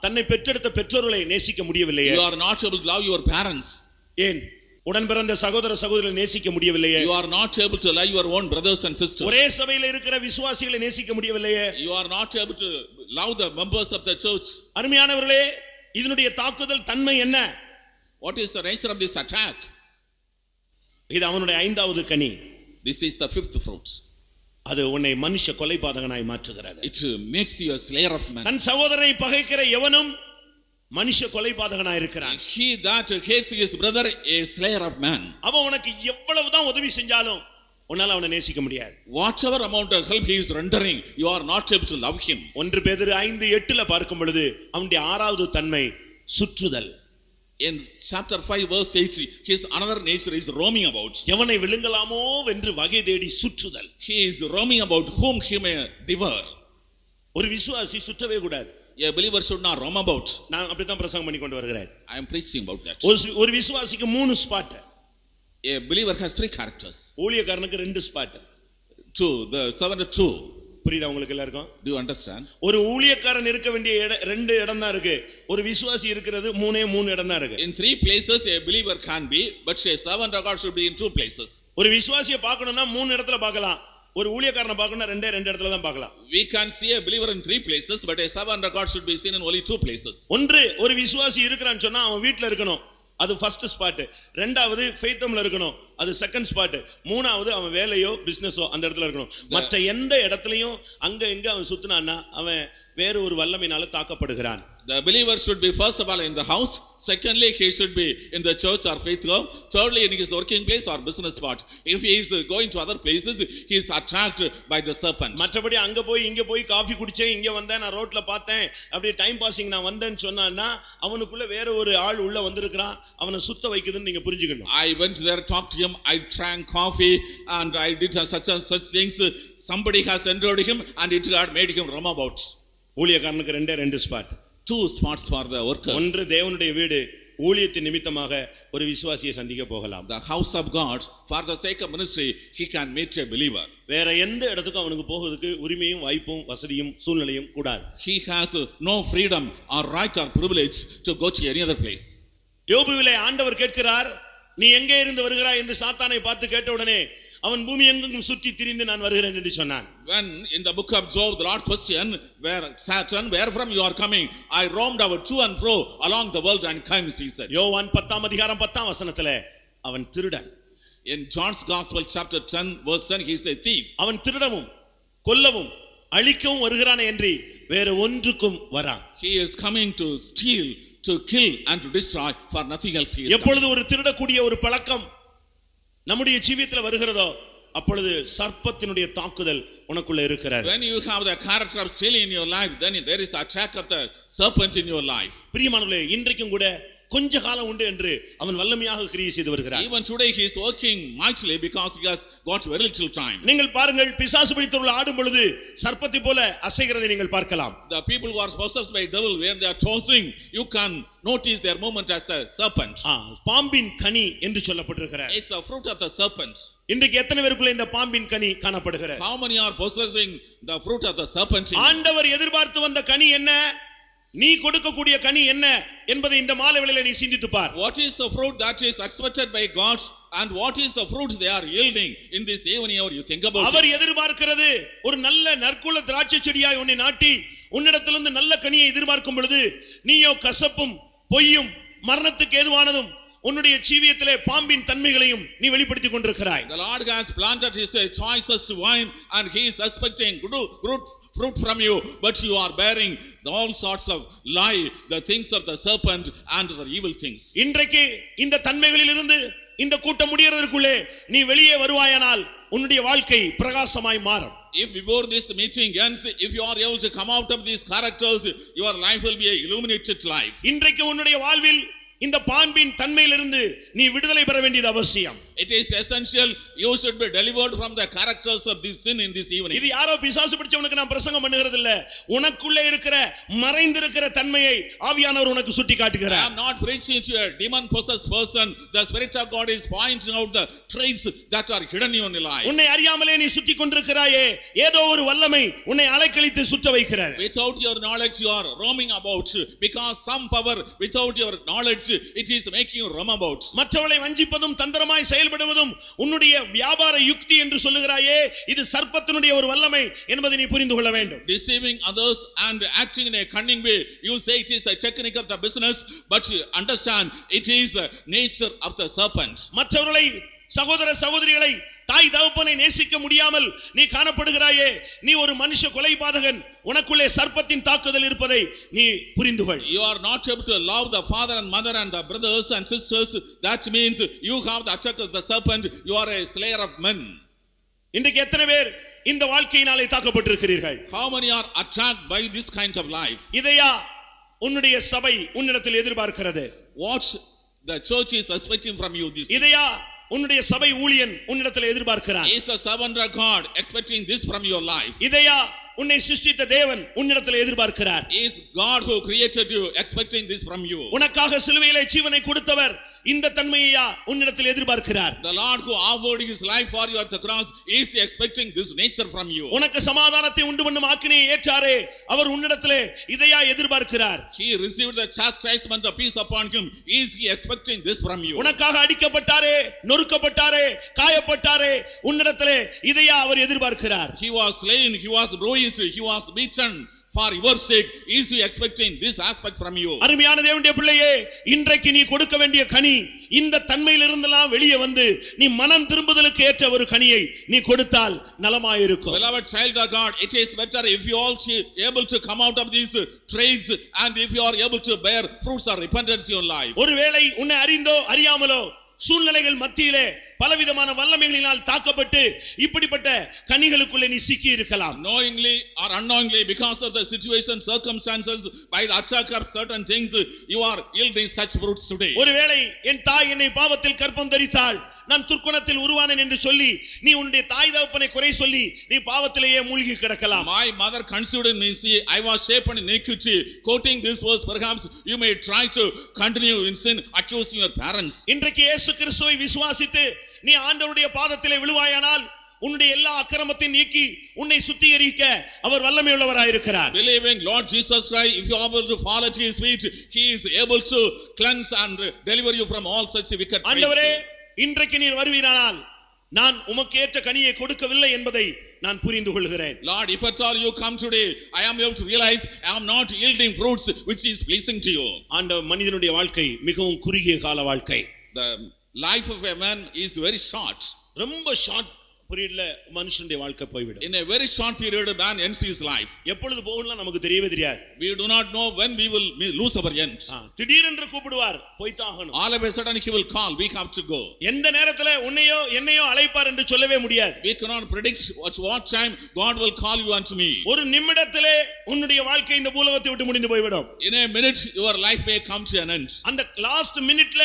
தன்னை பெற்றெடுத்த பெற்றோர்களை நேசிக்க முடியவில்லையே. You are not able to love your parents. ஏன் உடன் பிறந்த சகோதர சகோதரிகளை நேசிக்க முடியவில்லையே. You are not able to love your own brothers and sisters. ஒரே சபையில இருக்கிற விசுவாசிகளை நேசிக்க முடியவில்லையே. You are not able to love the members of the church. அருமையானவர்களே இதனுடைய தாக்குதல் தன்மை என்ன? What is the nature of this attack? இது அவனுடைய ஐந்தாவது கனி. This is the fifth fruit. அது உன்னை மனுஷ கொலைபாதகனாய் மாற்றுகிறது. It makes you a slayer of men. தன் சகோதரனை பகைக்கிற எவனும் மனுஷ கொலைபாதகனாய் இருக்கிறான். He that hates his brother a slayer of man. அவன் உனக்கு எவ்வளவுதான் உதவி செஞ்சாலும் உன்னால அவனை நேசிக்க முடியாது. Whatever amount of help he is rendering, you are not able to love him. 1 பேதுரு 5:8 பார்க்கும் பொழுது அவனுடைய 6வது தன்மை சுற்றுதல். In chapter 5 verse 8, his another nature is roaming about. எவனை விழுங்கலாமோ என்று வகை தேடி சுற்றுதல். He is roaming about whom he may devour. ஒரு விசுவாசி சுற்றவே கூடாது. A believer should not roam about. நான் அப்படிதான் பிரசங்கம் பண்ணி கொண்டு வருகிறேன். I am preaching about that. ஒரு விசுவாசிக்கு 3 spot. A believer has 3 characters. ஊழியக்காரனுக்கு 2 spot. 2, the servant 2. புரியுதா உங்களுக்கு எல்லாருக்கும்? Do you understand? ஒரு ஊழியக்காரன் இருக்க வேண்டிய 2 இடம் தான் இருக்கு. ஒரு விசுவாசி இருக்கிறது 3 இடம் தான் இருக்கு. In 3 places a believer can be, but a servant of God should be in 2 places. ஒரு விசுவாசியை பார்க்கணும்னா 3 இடத்துல பார்க்கலாம். ஒரு ஊழியக்காரனை பார்க்கணும்னா 2 இடத்துல தான் பார்க்கலாம். We can see a believer in 3 places, but a servant of God should be seen in only 2 places. ஒரு விசுவாசி இருக்கிறான்னு சொன்னா அவன் வீட்ல இருக்கணும். அது ஃபர்ஸ்ட் ஸ்பாட். ரெண்டாவது ஃபெய்த்தம்ல இருக்கணும். அது செகண்ட் ஸ்பாட். மூணாவது அவன் வேலையோ பிசினஸோ அந்த இடத்துல இருக்கணும். மற்ற எந்த இடத்துலயும் அங்க எங்க அவன் சுத்தினான்னா அவன் வேற ஒரு வல்லமையினால தாக்கப்படுகிறான். The believer should be first of all in the house. Secondly, he should be in the church or faith club. Thirdly, in his working place or business spot. If he is going to other places, he is attracted by the serpent. மற்றபடி அங்க போய் இங்க போய் coffee குடிச்சேன், இங்க வந்தேன், நான் ரோட்ல பார்த்தேன், அப்படியே டைம் பாசிங் நான் வந்தேன்னு சொன்னான்னா அவனுக்குள்ள வேற ஒரு ஆள் உள்ள வந்திருக்கிறான். அவனை சுத்த வைக்குதுன்னு நீங்க புரிஞ்சுக்கணும். I went there, talked to him, I drank coffee and I did such and such things. Somebody has entered him and it had made him roam about. ஊழியக்காரனுக்கு 2 spot. 2 spots for the workers. ஒன்று தேவனுடைய வீடு. ஊழியத்தின் நிமித்தமாக ஒரு விசுவாசியை சந்திக்க போகலாம். The house of God, for the sake of ministry, he can meet a believer. வேற எந்த இடத்துக்கும் அவனுக்கு போகிறதுக்கு உரிமையும் வாய்ப்பும் வசதியும் சூழ்நிலையும் கூடாது. He has no freedom or right or privilege to go to any other place. யோபுவிலே ஆண்டவர் கேட்கிறார், நீ எங்கே இருந்து வருகிறாய் என்று சாத்தானை பார்த்து கேட்ட உடனே அவன் பூமி எங்கும் சுற்றி திரிந்து நான் வருகிறேன் என்று சொன்னான். When in the book of Job the Lord questioned, where Satan, where from you are coming? I roamed about to and fro along the world and came, he said. யோவான் 10 அதிகாரம் 10 வசனத்திலே அவன் திருடன். In John's Gospel chapter 10 verse 10 he is a thief. அவன் திருடவும் கொல்லவும் அழிக்கவும் வருகிறானே என்று வேற ஒன்றுக்கும் வரான். He is coming to steal, to kill and to destroy, for nothing else he is. எப்பொழுது ஒரு திருடக்கூடிய ஒரு பழக்கம் நம்முடைய ஜீவியத்தில் வருகிறதோ அப்பொழுது சர்ப்பத்தினுடைய தாக்குதல் உனக்குள்ள இருக்கிறது. When you have the character of stealing in your life, then there is the attack of the serpent in your life. பிரியமானவர்களே, இன்றைக்கும் கூட கொஞ்ச காலம் உண்டு என்று அவன் வல்லமையாக கிரியை செய்து வருகிறார். Even today he is working mightily because he has got very little time. நீங்கள் பாருங்கள், பிசாசு பிடித்தவர்கள் ஆடும் பொழுது சர்ப்பத்தை போல அசைகிறதை நீங்கள் பார்க்கலாம். The people who are possessed by devil, where they are tossing, you can notice their movement as the serpent. பாம்பின் கனி என்று சொல்லப்பட்டிருக்கிறது. It's the fruit of the serpent. இன்றைக்கு எத்தனை பேருக்குள்ள இந்த பாம்பின் கனி காணப்படுகிறது? How many are possessing the fruit of the serpent? ஆண்டவர் எதிர்பார்த்து வந்த கனி என்ன, நீ கொடுக்கக்கூடிய கனி என்ன என்பதை இந்த மாலை வேளையிலே நீ சிந்தித்து பார். What is the fruit that is expected by God and what is the fruit they are yielding in this evening hour? You think about our it. எதிர்பார்க்கிறது ஒரு நல்ல நற்குல திராட்சை செடியாய் உன்னை நாட்டி உன்னிடத்திலிருந்து நல்ல கனியை எதிர்பார்க்கும் பொழுது நீயோ கசப்பும் பொய்யும் மரணத்துக்கு ஏதுவானதும் உன்னுடைய ஜீவியத்திலே பாம்பின் தன்மைகளையும் நீ வெளிப்படுத்திக் கொண்டிருக்கிறாய். The Lord has planted his choicest wine and he is expecting good fruit from you, but you are bearing all sorts of lie, the things of the serpent and the evil things. இன்றைக்கு இந்த தன்மைகளில் இருந்து இந்த கூட்டம் முடியறதற்குள்ளே நீ வெளியே வருவாயானால் உன்னுடைய வாழ்க்கை பிரகாசமாய் மாறும். If before this meeting ends, if you are able to come out of these characters, your life will be an illuminated life. இன்றைக்கு உன்னுடைய வாழ்வில் இந்த பாம்பின் தன்மையிலிருந்து நீ விடுதலை பெற வேண்டியது அவசியம். It is essential you should be delivered from the characters of this sin in this evening. இது யாரோ பிசாசு பிடிச்சவனுக்கு நான் பிரசங்கம் பண்ணுகிறது இல்ல, உனக்குள்ளே இருக்கிற மறைந்திருக்கிற தன்மையை ஆவியானவர் உனக்கு சுட்டி காட்டுகிறார். I am not preaching to a demon possessed person. The spirit of God is pointing out the traits that are hidden in your life. உன்னை அறியாமலே நீ சுற்றி கொண்டிருக்கிறாயே, ஏதோ ஒரு வல்லமை உன்னை அலைக்கழித்து சுற்ற வைக்கிறது. Without your knowledge you are roaming about, because some power without your knowledge it is making you roam about. மற்றவளை வஞ்சிப்பதும் தந்திரமாய் செயல்படுவதும் உன்னுடைய வியாபார யுக்தி என்று சொல்லுகிறாயே, இது சர்ப்பத்தினுடைய ஒரு வல்லமை என்பதை நீ புரிந்து கொள்ள வேண்டும். Deceiving others and acting in a cunning way, you say it is a technique of the business, but you understand it is the nature of the serpent. மற்றவர்களை சகோதர சகோதரிகளை தாய் தகப்பனை நேசிக்க முடியாமல் நீ காணப்படுகிறாயே, நீ ஒரு மனுஷ கொலைபாதகன், உனக்குள்ளே சர்ப்பத்தின் தாக்குதல் இருப்பதை நீ புரிந்து கொள். You are not able to love the father and mother and the brothers and sisters. That means you have the attack of the serpent. You are a slayer of men. இன்றைக்கு எத்தனை பேர் இந்த வாழ்க்கையினாலே தாக்கப்பட்டிருக்கிறீர்கள்? How many are attacked by this kind of life? இதையா உன்னுடைய சபை உன்னிடத்தில் எதிர்பார்க்கிறது? What the church is expecting from you this? இதையா உன்னுடைய சபை ஊழியன் உன்னிடத்தில் எதிர்பார்க்கிறார்? Is the servant of God expecting this from your life? இதையா உன்னை சிருஷ்டித்த தேவன் உன்னிடத்தில் எதிர்பார்க்கிறார்? Is God who created you expecting this from you? உனக்காக சிலுவையிலே ஜீவனை கொடுத்தவர் இந்த தன்மையா உன்னிடத்தில் எதிர்பார்க்கிறார்? The Lord who offered his life for you at the cross, is he expecting this nature from you? உனக்கு சமாதானத்தை உண்டு பண்ணும் ஆக்கினையை ஏற்றாரே, அவர் உன்னிடத்திலே இதையா எதிர்பார்க்கிறார்? He received the chastisement of peace upon him, is he expecting this from you? உனக்காக அடிக்கப்பட்டாரே, நொறுக்கப்பட்டாரே, காயப்பட்டாரே, உன்னிடத்திலே இதையா அவர் எதிர்பார்க்கிறார்? He was slain, he was bruised, he was beaten for your sake, is he expecting this aspect from you? அருமையான தேவனுடைய பிள்ளையே, இன்றைக்கு நீ கொடுக்க வேண்டிய கனி இந்த தன்மையிலிருந்தெல்லாம் வெளியே வந்து நீ மனம் திரும்புதலுக்கு ஏற்ற ஒரு கனியை நீ கொடுத்தால் நலமாயிருக்கும். Beloved child of God, it is better if you all able to come out of these traits, and if you are able to bear fruits of repentance in your life. ஒருவேளை உன்னை அறிந்தோ அறியாமலோ சூழ்நிலைகள் மத்தியிலே பலவிதமான வல்லமைகளினால் தாக்கப்பட்டு இப்படிப்பட்ட கனிகளுக்குள்ளே நீ சிக்கி இருக்கலாம். Knowingly or unknowingly, because of the situation, circumstances, by the attack of certain things, you are yielding such fruits today. ஒருவேளை என் தாய் என்னை பாவத்தில் கற்பம் தரித்தாள், நான் துர்க்குணத்தில் உருவானேன் என்று சொல்லி நீ உன்னுடைய தாய் தகப்பனை குறை சொல்லி நீ பாவத்திலேயே மூழ்கி கிடக்கலாம். My mother considered me, see, I was shapen in iniquity. Quoting this verse, perhaps you may try to continue in sin, accusing your parents. இன்றைக்கு இயேசு கிறிஸ்துவை விசுவாசித்து நீ ஆண்டவருடைய பாதத்திலே விழுவாயானால் உன்னுடைய எல்லா அக்கிரமத்தையும் நீக்கி உன்னை சுத்திகரிக்க அவர் வல்லமையுள்ளவராய் இருக்கிறார். Believing Lord Jesus Christ, if you are able to fall at his feet, he is able to cleanse and deliver you from all such wicked traits. ஆண்டவரே, இன்றைக்கு நீர் வருவீரானால் நான் உமக்கு ஏற்ற கனியை கொடுக்கவில்லை என்பதை நான் புரிந்து கொள்கிறேன். Lord, if at all you come today, I am able to realize I am not yielding fruits which is pleasing to you. ஆண்டவர் மனிதனுடைய வாழ்க்கை மிகவும் குறுகிய கால வாழ்க்கை. The life of a man is very short. ரொம்ப ஷார்ட் பீரியட்ல மனுஷனுடைய வாழ்க்கை போய்விடும். In a very short period a man ends his life. எப்பொழுது போகும்னா நமக்கு தெரியவே தெரியாது. We do not know when we will lose our end. திடீரென்று கூப்பிடுவார், போய் தான் ஆகணும். All of a sudden he will call, we have to go. எந்த நேரத்துல உன்னையோ என்னையோ அழைப்பார் என்று சொல்லவே முடியாது. We cannot predict what time God will call you unto me. ஒரு நிமிடத்திலே உன்னுடைய வாழ்க்கை இந்த பூலோகத்தை விட்டு முடிந்து போய்விடும். In a minute your life may come to an end. அந்த லாஸ்ட் மினிட்ல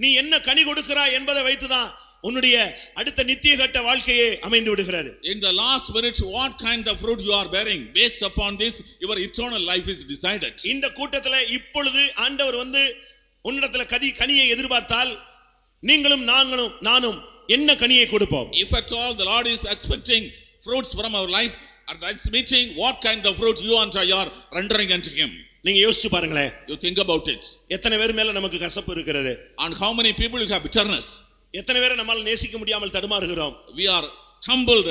நீ என்ன கனி கொடுக்கிறாய் என்பதை வைத்துதான் உன்னுடைய அடுத்த நித்திய கட்ட வாழ்க்கையே அமைந்து விடுகிறது. In the last minute, what kind of fruit you are bearing, based upon this your eternal life is decided. இந்த கூட்டத்துல இப்பொழுது ஆண்டவர் வந்து உன்னிடத்துல கனியை எதிர்பார்த்தால் நீங்களும் நானும் என்ன கனியை கொடுப்போம்? If at all the Lord is expecting fruits from our life at that meeting, what kind of fruit you and I are rendering unto him? நீங்க யோசிச்சு பாருங்களேன். You think about it. எத்தனை பேர் மேல நமக்கு கசப்பு இருக்கிறது? And how many people you have bitterness? எத்தனை பேரை நம்மால் நேசிக்க முடியாமல் தடுமாறுகிறோம்? We are humbled.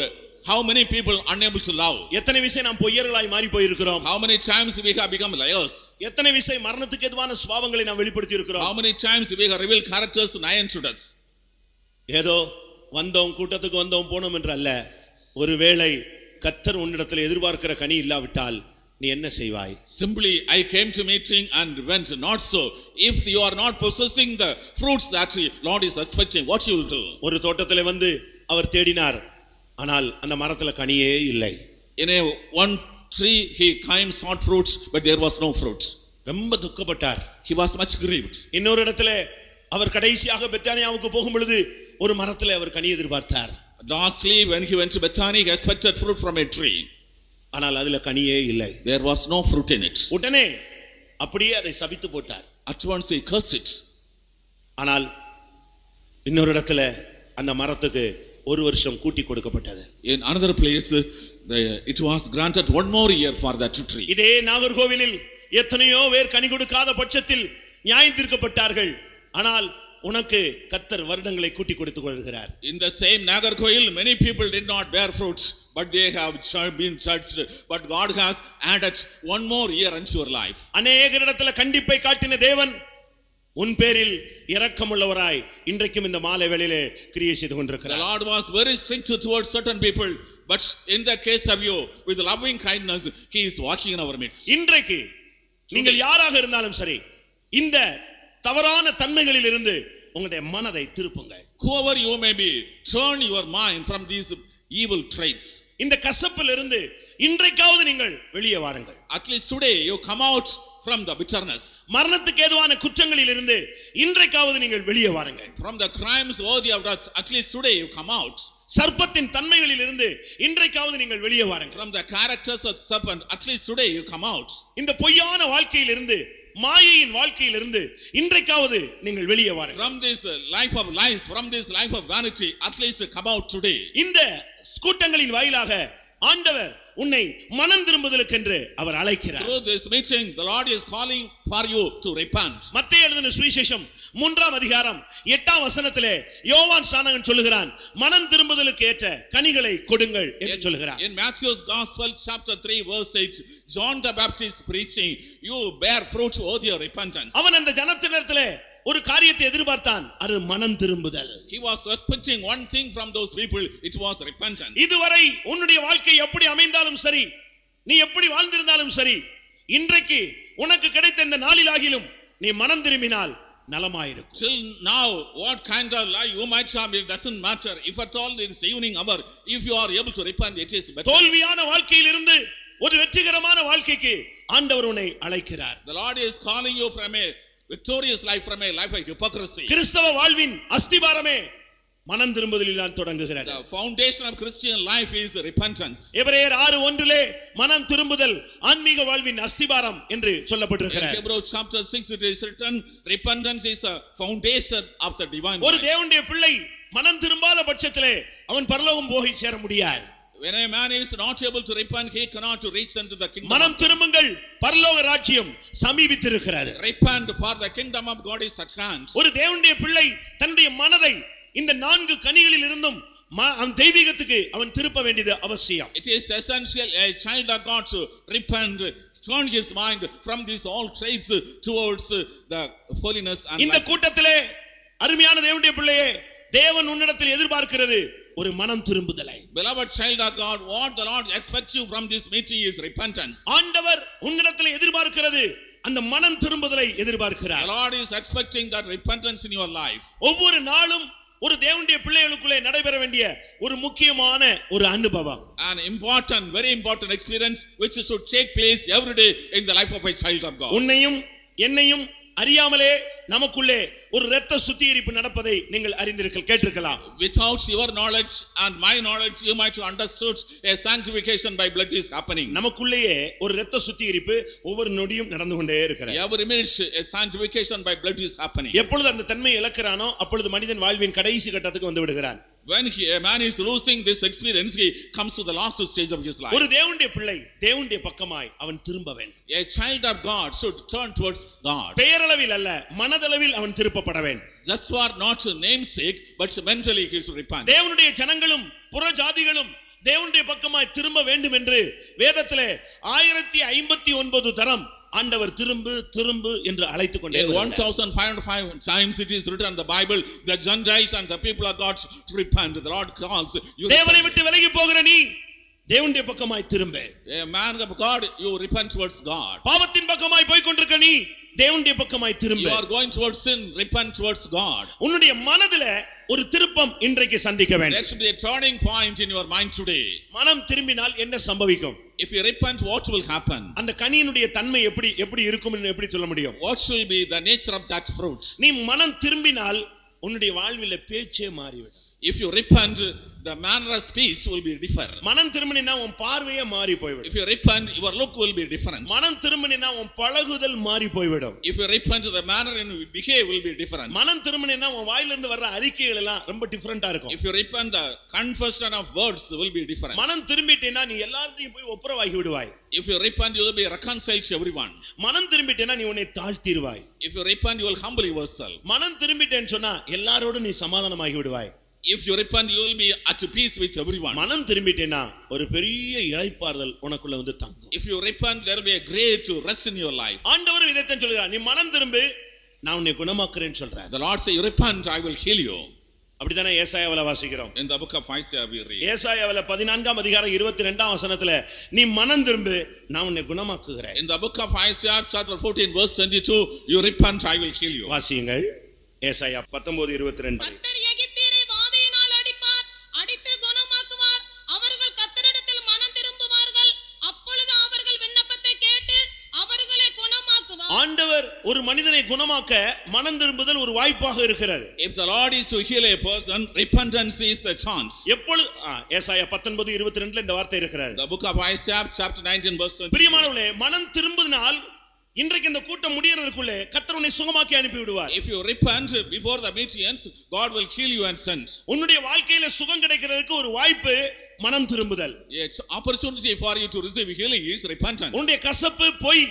How many people unable to love? எத்தனை விஷயம் நாம் பொய்யர்களாய் மாறி போயிருக்கிறோம்? How many times we have become liars? எத்தனை விஷயம் மரணத்துக்கு எதுவான சுபாவங்களை நாம் வெளிப்படுத்தி இருக்கிறோம்? How many times we have revealed characters nigh to us? ஏதோ வந்தோம், கூட்டத்துக்கு வந்தோம், போனோம் என்று அல்ல. ஒருவேளை கர்த்தர் உன்னிடத்தில் எதிர்பார்க்கிற கனி இல்லாவிட்டால் நீ என்ன செய்வாய்? Simply I came to meeting and went, not so. If you are not possessing the fruits that Lord is expecting, what you will do? ஒரு தோட்டத்திலே வந்து அவர் தேடினார், ஆனால் அந்த மரத்துல கனியே இல்லை. In a one tree he came sought fruits, but there was no fruit. ரொம்ப துக்கப்பட்டார். He was much grieved. இன்னொரு இடத்துல அவர் கடைசியாக பெத்தானியாவுக்கு போகும் பொழுது ஒரு மரத்திலே அவர் கனி எதிர்பார்த்தார். Lastly when he went to Bethany, he expected fruit from a tree. ஆனால் அதுல கனியே இல்லை. There was no fruit in it. உடனே அப்படியே அதை சபித்து போட்டார். At once he cursed it. ஆனால் இன்னொரு இடத்துல அந்த மரத்துக்கு ஒரு வருஷம் கூட்டி கொடுக்கப்பட்டது. In another place it was granted one more year for that tree. இதே நாகர்கோவிலில் எத்தனையோ பேர் கனி கொடுக்காத பட்சத்தில் நியாயம் தீர்க்கப்பட்டார்கள். ஆனால் உனக்கு கர்த்தர் வருடங்களை கூட்டி கொடுத்து கொள்கிறார். In the same Nagarkoil many people did not bear fruits, but they have been judged, but God has added one more year into your life. அநேகரிடத்தில் கண்டிப்பை காட்டின தேவன் உன் பேரில் இரக்கமுள்ளவராய் இன்றைக்கும் இந்த மாலை வேளையிலே கிரியை செய்து கொண்டிருக்கிறார். The Lord was very strict towards certain people, but in the case of you, with loving kindness he is walking in our midst. இன்றைக்கு நீங்கள் யாராக இருந்தாலும் சரி, இந்த தவறான தன்மைகளில் இருந்து உங்களுடைய மனதை திருப்புங்க. Whoever you may be, turn your mind from these evil traits. இந்த கசப்பிலிருந்து இன்றைக்காவது நீங்கள் வெளியே வாருங்கள். At least today you come out from the bitterness. மரணத்துக்கு ஏதுவான குற்றங்களிலிருந்து இன்றைக்காவது நீங்கள் வெளியே வாருங்கள். From the crimes worthy of death, at least today you come out. சர்ப்பத்தின் தன்மைகளிலிருந்து இன்றைக்காவது நீங்கள் வெளியே வாருங்கள். From the characters of the serpent, at least today you come out. இந்த பொய்யான வாழ்க்கையிலிருந்து மாயையின் வாழ்க்கையிலிருந்து இன்றைக்காவது நீங்கள் வெளியே வாருங்கள். From this life of lies, from this life of vanity, at least come out today. இந்த கூட்டங்களின் வாயிலாக ஆண்டவர் உன்னை மனம் திரும்புதலுக்கென்று அவர் அழைக்கிறார். Through this meeting, the Lord is calling for you to repent. மத்தேயு எழுதின சுவிசேஷம் 3ஆம் அதிகாரம் 8ஆம் வசனத்திலே யோவான் ஸ்நானகன் சொல்லுகிறான், மனம் திரும்புதலுக்கு ஏற்ற கனிகளை கொடுங்கள் என்று சொல்லுகிறார். In Matthew's Gospel, chapter 3, verse 8, John the Baptist preaching, you bear fruit worthy of repentance. அவன் அந்த ஜனத்தினிடத்திலே ஒரு காரியத்தை எதிர்பார்த்தான், அது மனம் திரும்புதல். He was expecting one thing from those people, it was repentance. இதுவரை உன்னுடைய வாழ்க்கை எப்படி அமைந்தாலும் சரி, நீ எப்படி வாழ்ந்திருந்தாலும் சரி, இன்றைக்கு உனக்கு கிடைத்த இந்த நாளிலாகிலும் நீ மனம் திரும்பினால் நலமாயிருக்கும். Till now, what kind of life you might have, it doesn't matter. If at all this evening hour, if you are able to repent, it is better. தோல்வியான வாழ்க்கையிலிருந்து ஒரு வெற்றிகரமான வாழ்க்கைக்கு ஆண்டவர் உன்னை அழைக்கிறார். The Lord is calling you from a victorious life, from a life of hypocrisy. கிறிஸ்தவ வாழ்வின் அஸ்திபாரமே மனம் திரும்புதலில் தான் தொடங்குகிறது. The foundation of Christian life is repentance. எபிரேயர் 6:1 மனம் திரும்புதல் ஆன்மீக வாழ்வின் அஸ்திபாரம் என்று சொல்லப்பட்டிருக்கிறது. In Hebrews chapter 6 it is written, repentance is the foundation of the divine ஒரு life. தேவனுடைய பிள்ளை மனம் திரும்பாத பட்சத்திலே அவன் பரலோகம் போய் சேர முடியாது. When a man is not able to repent, he cannot reach into the kingdom. மனம் திரும்புங்கள், பரலோக ராஜ்யம் சமீபித்திருக்கிறது. Repent, for the kingdom of God is at hand. ஒரு தேவனுடைய பிள்ளை தன்னுடைய மனதை இந்த 4 கனிகளில் இருந்தும் தெய்வீகத்துக்கு அவன் திருப்ப வேண்டியது அவசியம். It is essential a child of God to repent, turn his mind from these all traits towards the holiness and இந்த கூட்டத்திலே அருமையான தேவனுடைய பிள்ளையே, தேவன் உன்னிடத்தில் எதிர்பார்க்கிறது ஒரு மனம் திரும்புதலை. Beloved child of God, what the Lord expects you from this meeting is repentance. ஆண்டவர் உன்னிடத்தில் எதிர்பார்க்கிறது அந்த மனம் திரும்புதலை எதிர்பார்க்கிறார். The Lord is expecting that repentance in your life. ஒவ்வொரு நாளும் ஒரு தேவனுடைய பிள்ளைகளுக்குள்ளே நடைபெற வேண்டிய ஒரு முக்கியமான ஒரு அனுபவம். An important, very important experience which should take place every day in the life of a child of God. உன்னையும் என்னையும் அறியாமலே நமக்குள்ளே ஒரு இரத்த சுத்திகரிப்பு நடப்பதை நீங்கள் கேட்டிருக்கலாம். Without your knowledge and my knowledge, you might have understood a sanctification by blood is happening. நமக்குள்ளேயே ஒரு இரத்த சுத்திகரிப்பு ஒவ்வொரு நொடியும் நடந்து கொண்டே இருக்கிறது. Every minute a sanctification by blood is happening. எப்பொழுது அந்த தன்மை இழக்கிறானோ அப்பொழுது மனிதன் வாழ்வின் கடைசி கட்டத்துக்கு வந்து விடுகிறான். When a man is losing this experience, he comes to the last stage of his life. ஒரு தேவனுடைய பிள்ளை தேவனுடைய பக்கமாய் அவன் திரும்ப வேண்டும். A child of God should turn towards God. பெயரளவில் அல்ல, மனதளவில் அவன் திருப்பப்பட வேண்டும். Just for not namesake, but mentally he should repent. தேவனுடைய ஜனங்களும் புற ஜாதிகளும் தேவனுடைய பக்கமாய் திரும்ப வேண்டும் என்று வேதத்திலே 1059 தரம் ஆண்டவர் திரும்பு திரும்பு என்று அழைத்துக் கொண்டே இருக்கிறார். 1505 times it is written in the Bible, the Gentiles and the people of God to repent. The Lord calls you. தேவனை விட்டு விலகி போகிற நீ தேவனுடைய பக்கமாய் திரும்ப. A man of God, you repent towards God. பாவத்தின் பக்கமாய் போய் கொண்டிருக்க நீ தேவனுடைய பக்கமாய் திரும்ப. You are going towards sin, repent towards God. உன்னுடைய மனதிலே ஒரு திருப்பம் இன்றைக்கு சந்திக்க வேண்டும். There should be a turning point in your mind today. மனம் திரும்பினால் என்ன சம்பவிக்கும்? If you repent, what will happen? அந்த கனியினுடைய தன்மை எப்படி இருக்கும்னு எப்படி சொல்ல முடியும்? What will be the nature of that fruit? நீ மனம் திரும்பினால் உன்னுடைய வாழ்விலே பேச்சே மாறிவிடும். If you repent, the manner of speech will be different. மனம் திரும்பினா உன் பார்வையே மாறி போய்விடும். If you repent, your look will be different. மனம் திரும்பினா உன் பழகுதல் மாறி போய்விடும். If you repent, the manner in which you behave will be different. மனம் திரும்பினா உன் வாயில இருந்து வர்ற அறிக்கைகள் எல்லாம் ரொம்ப டிஃபரண்டா இருக்கும். If you repent, the confession of words will be different. மனம் திரும்பிட்டேனா நீ எல்லாரையும் போய் ஒப்புரவாகி விடுவாய். If you repent, you will be reconciled to everyone. மனம் திரும்பிட்டேனா நீ உன்னை தாழ்த்திடுவாய். If you repent, you will humble yourself. மனம் திரும்பிட்டேன்னு சொன்னா எல்லாரோடும் நீ சமாதானமாகி விடுவாய். If you repent, you will be at peace with everyone. மனம் திரும்பிட்டேனா ஒரு பெரிய இளைப்பாறுதல் உனக்குள்ள வந்து தங்கும். If you repent, there will be a great rest in your life. ஆண்டவர் இதைத்தான் சொல்கிறார், நீ மனம் திரும்பு, நான் உன்னை குணமாக்குறேன்னு சொல்றேன். The Lord say, you repent, I will heal you. அப்படிதானே ஏசாயாவுல வாசிக்கிறோம். In the book of Isaiah we read. ஏசாயாவுல 14ஆம் அதிகாரம் 22ஆம் வசனத்துல நீ மனம் திரும்பு, நான் உன்னை குணமாக்குகிறேன். In the book of Isaiah chapter 14 verse 22, you repent, I will heal you. வாசியுங்கள். ஏசாயா 19:22. கர்த்தர் எகிப்தியரை வாதையினால் அடிப்பார், அடித்து குணமாக்குவார். குணமாக்க மனம் திரும்புதல் ஒரு வாய்ப்பாக இருக்கிறது. If the Lord is to heal a person, repentance is the chance. எப்பொழுது ஏசாயா 19:22 இந்த வார்த்தை இருக்கிறது. The book of Isaiah chapter 19 verse 20. பிரியமானவர்களே, மனம் திரும்பினால் இன்றைக்கு இந்த கூட்டம் முடியறதுக்குள்ளே கர்த்தர் உன்னை சுகமாக்கி அனுப்பி விடுவார். If you repent before the meeting ends, God will heal you and send. உன்னுடைய வாழ்க்கையில சுகம் கிடைக்கிறதுக்கு ஒரு வாய்ப்பு மனம் திரும்புதல். It's opportunity for you to receive healing is repentance. உன்னுடைய கசப்பு, பொய்,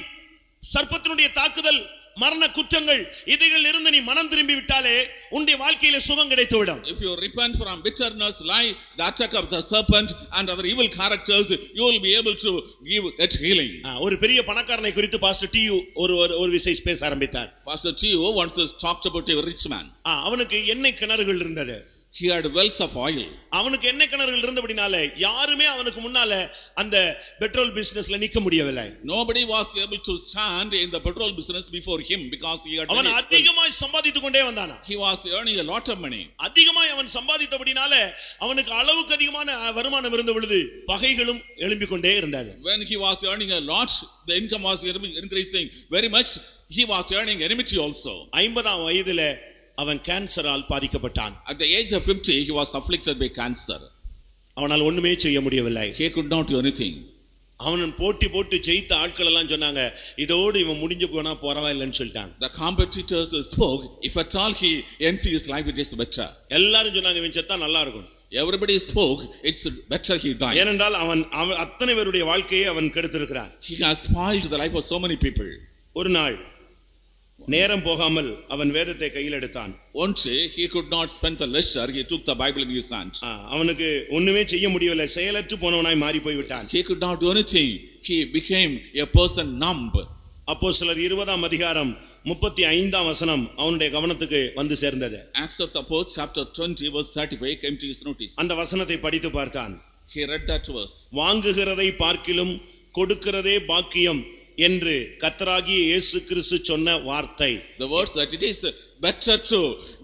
சர்ப்பத்தினுடைய தாக்குதல், மரண குற்றங்கள் இதைகள் இருந்து நீ மனம் திரும்பி விட்டாலே உன்னுடைய வாழ்க்கையில சுகம் கிடைத்துவிடும். If you repent from bitterness, lie, the attack of the serpent and other evil characters, you will be able to get healing. ஒரு பெரிய பணக்காரனை குறித்து பாஸ்டர் டியூ ஒரு விசேஷ பேச ஆரம்பித்தார். Pastor Tiyu once talked about a rich man. அவனுக்கு எண்ணெய் கிணறுகள் இருந்தது. He had wells of oil. அவனுக்கு எண்ணெய் கிணறுகள் இருந்தபடினால யாருமே அவனுக்கு முன்னால அந்த பெட்ரோல் பிசினஸ்ல நிக்க முடியவில்லை. Nobody was able to stand in the petrol business before him because he had அவன் அதிகமாய் சம்பாதித்துக் கொண்டே வந்தான். He was earning a lot of money. அதிகமாய் அவன் சம்பாதித்தபடினால அவனுக்கு அளவுக்கு அதிகமான வருமானம் இருந்த பொழுது பகைகளும் எழும்பிக் கொண்டே இருந்தது. When he was earning a lot, the income was increasing very much. He was earning enmity also. 50ஆம் வயதில அவன் கேன்சரால் பாதிக்கப்பட்டான். At the age of 50, he was afflicted by cancer. அவனால் ஒண்ணுமே செய்ய முடியவில்லை. He could not do anything. அவன் போட்டு ஜெயித்த ஆட்கள் எல்லாம் சொன்னாங்க, இதோடு இவன் முடிஞ்சு போனா பரவாயில்லைன்னு சொல்லிட்டாங்க. The competitors spoke, if at all he ends his life, it is better. எல்லாரும் சொன்னாங்க இவன் செத்தா நல்லா இருக்கும். Everybody spoke, it's better he dies. ஏனென்றால் அவன் அத்தனை பேருடைய வாழ்க்கையை அவன் கெடுத்திருக்கிறான். He has spoiled the life of so many people. ஒரு நாள் நேரம் போகாமல் அவன் வேதத்தை கையில் எடுத்தான். One day he could not spend the leisure, he took the Bible in his hand. அவனுக்கு ஒண்ணுமே செய்ய முடியவில்லை, செயலற்று போனவனாய் மாறி போய் விட்டான். He could not do anything. He became a person numb. அப்போஸ்தலர் 20ஆம் அதிகாரம் 35ஆம் வசனம் அவனுடைய கவனத்துக்கு வந்து சேர்ந்தது. Acts of the Apostles chapter 20 verse 35 came to his notice. அந்த வசனத்தை படித்து பார்த்தான். He read that verse. வாங்குகிறதை பார்க்கிலும் கொடுக்கிறதே பாக்கியம் என்று கர்த்தராகிய இயேசு கிறிஸ்து சொன்ன வார்த்தை. The words that it is better to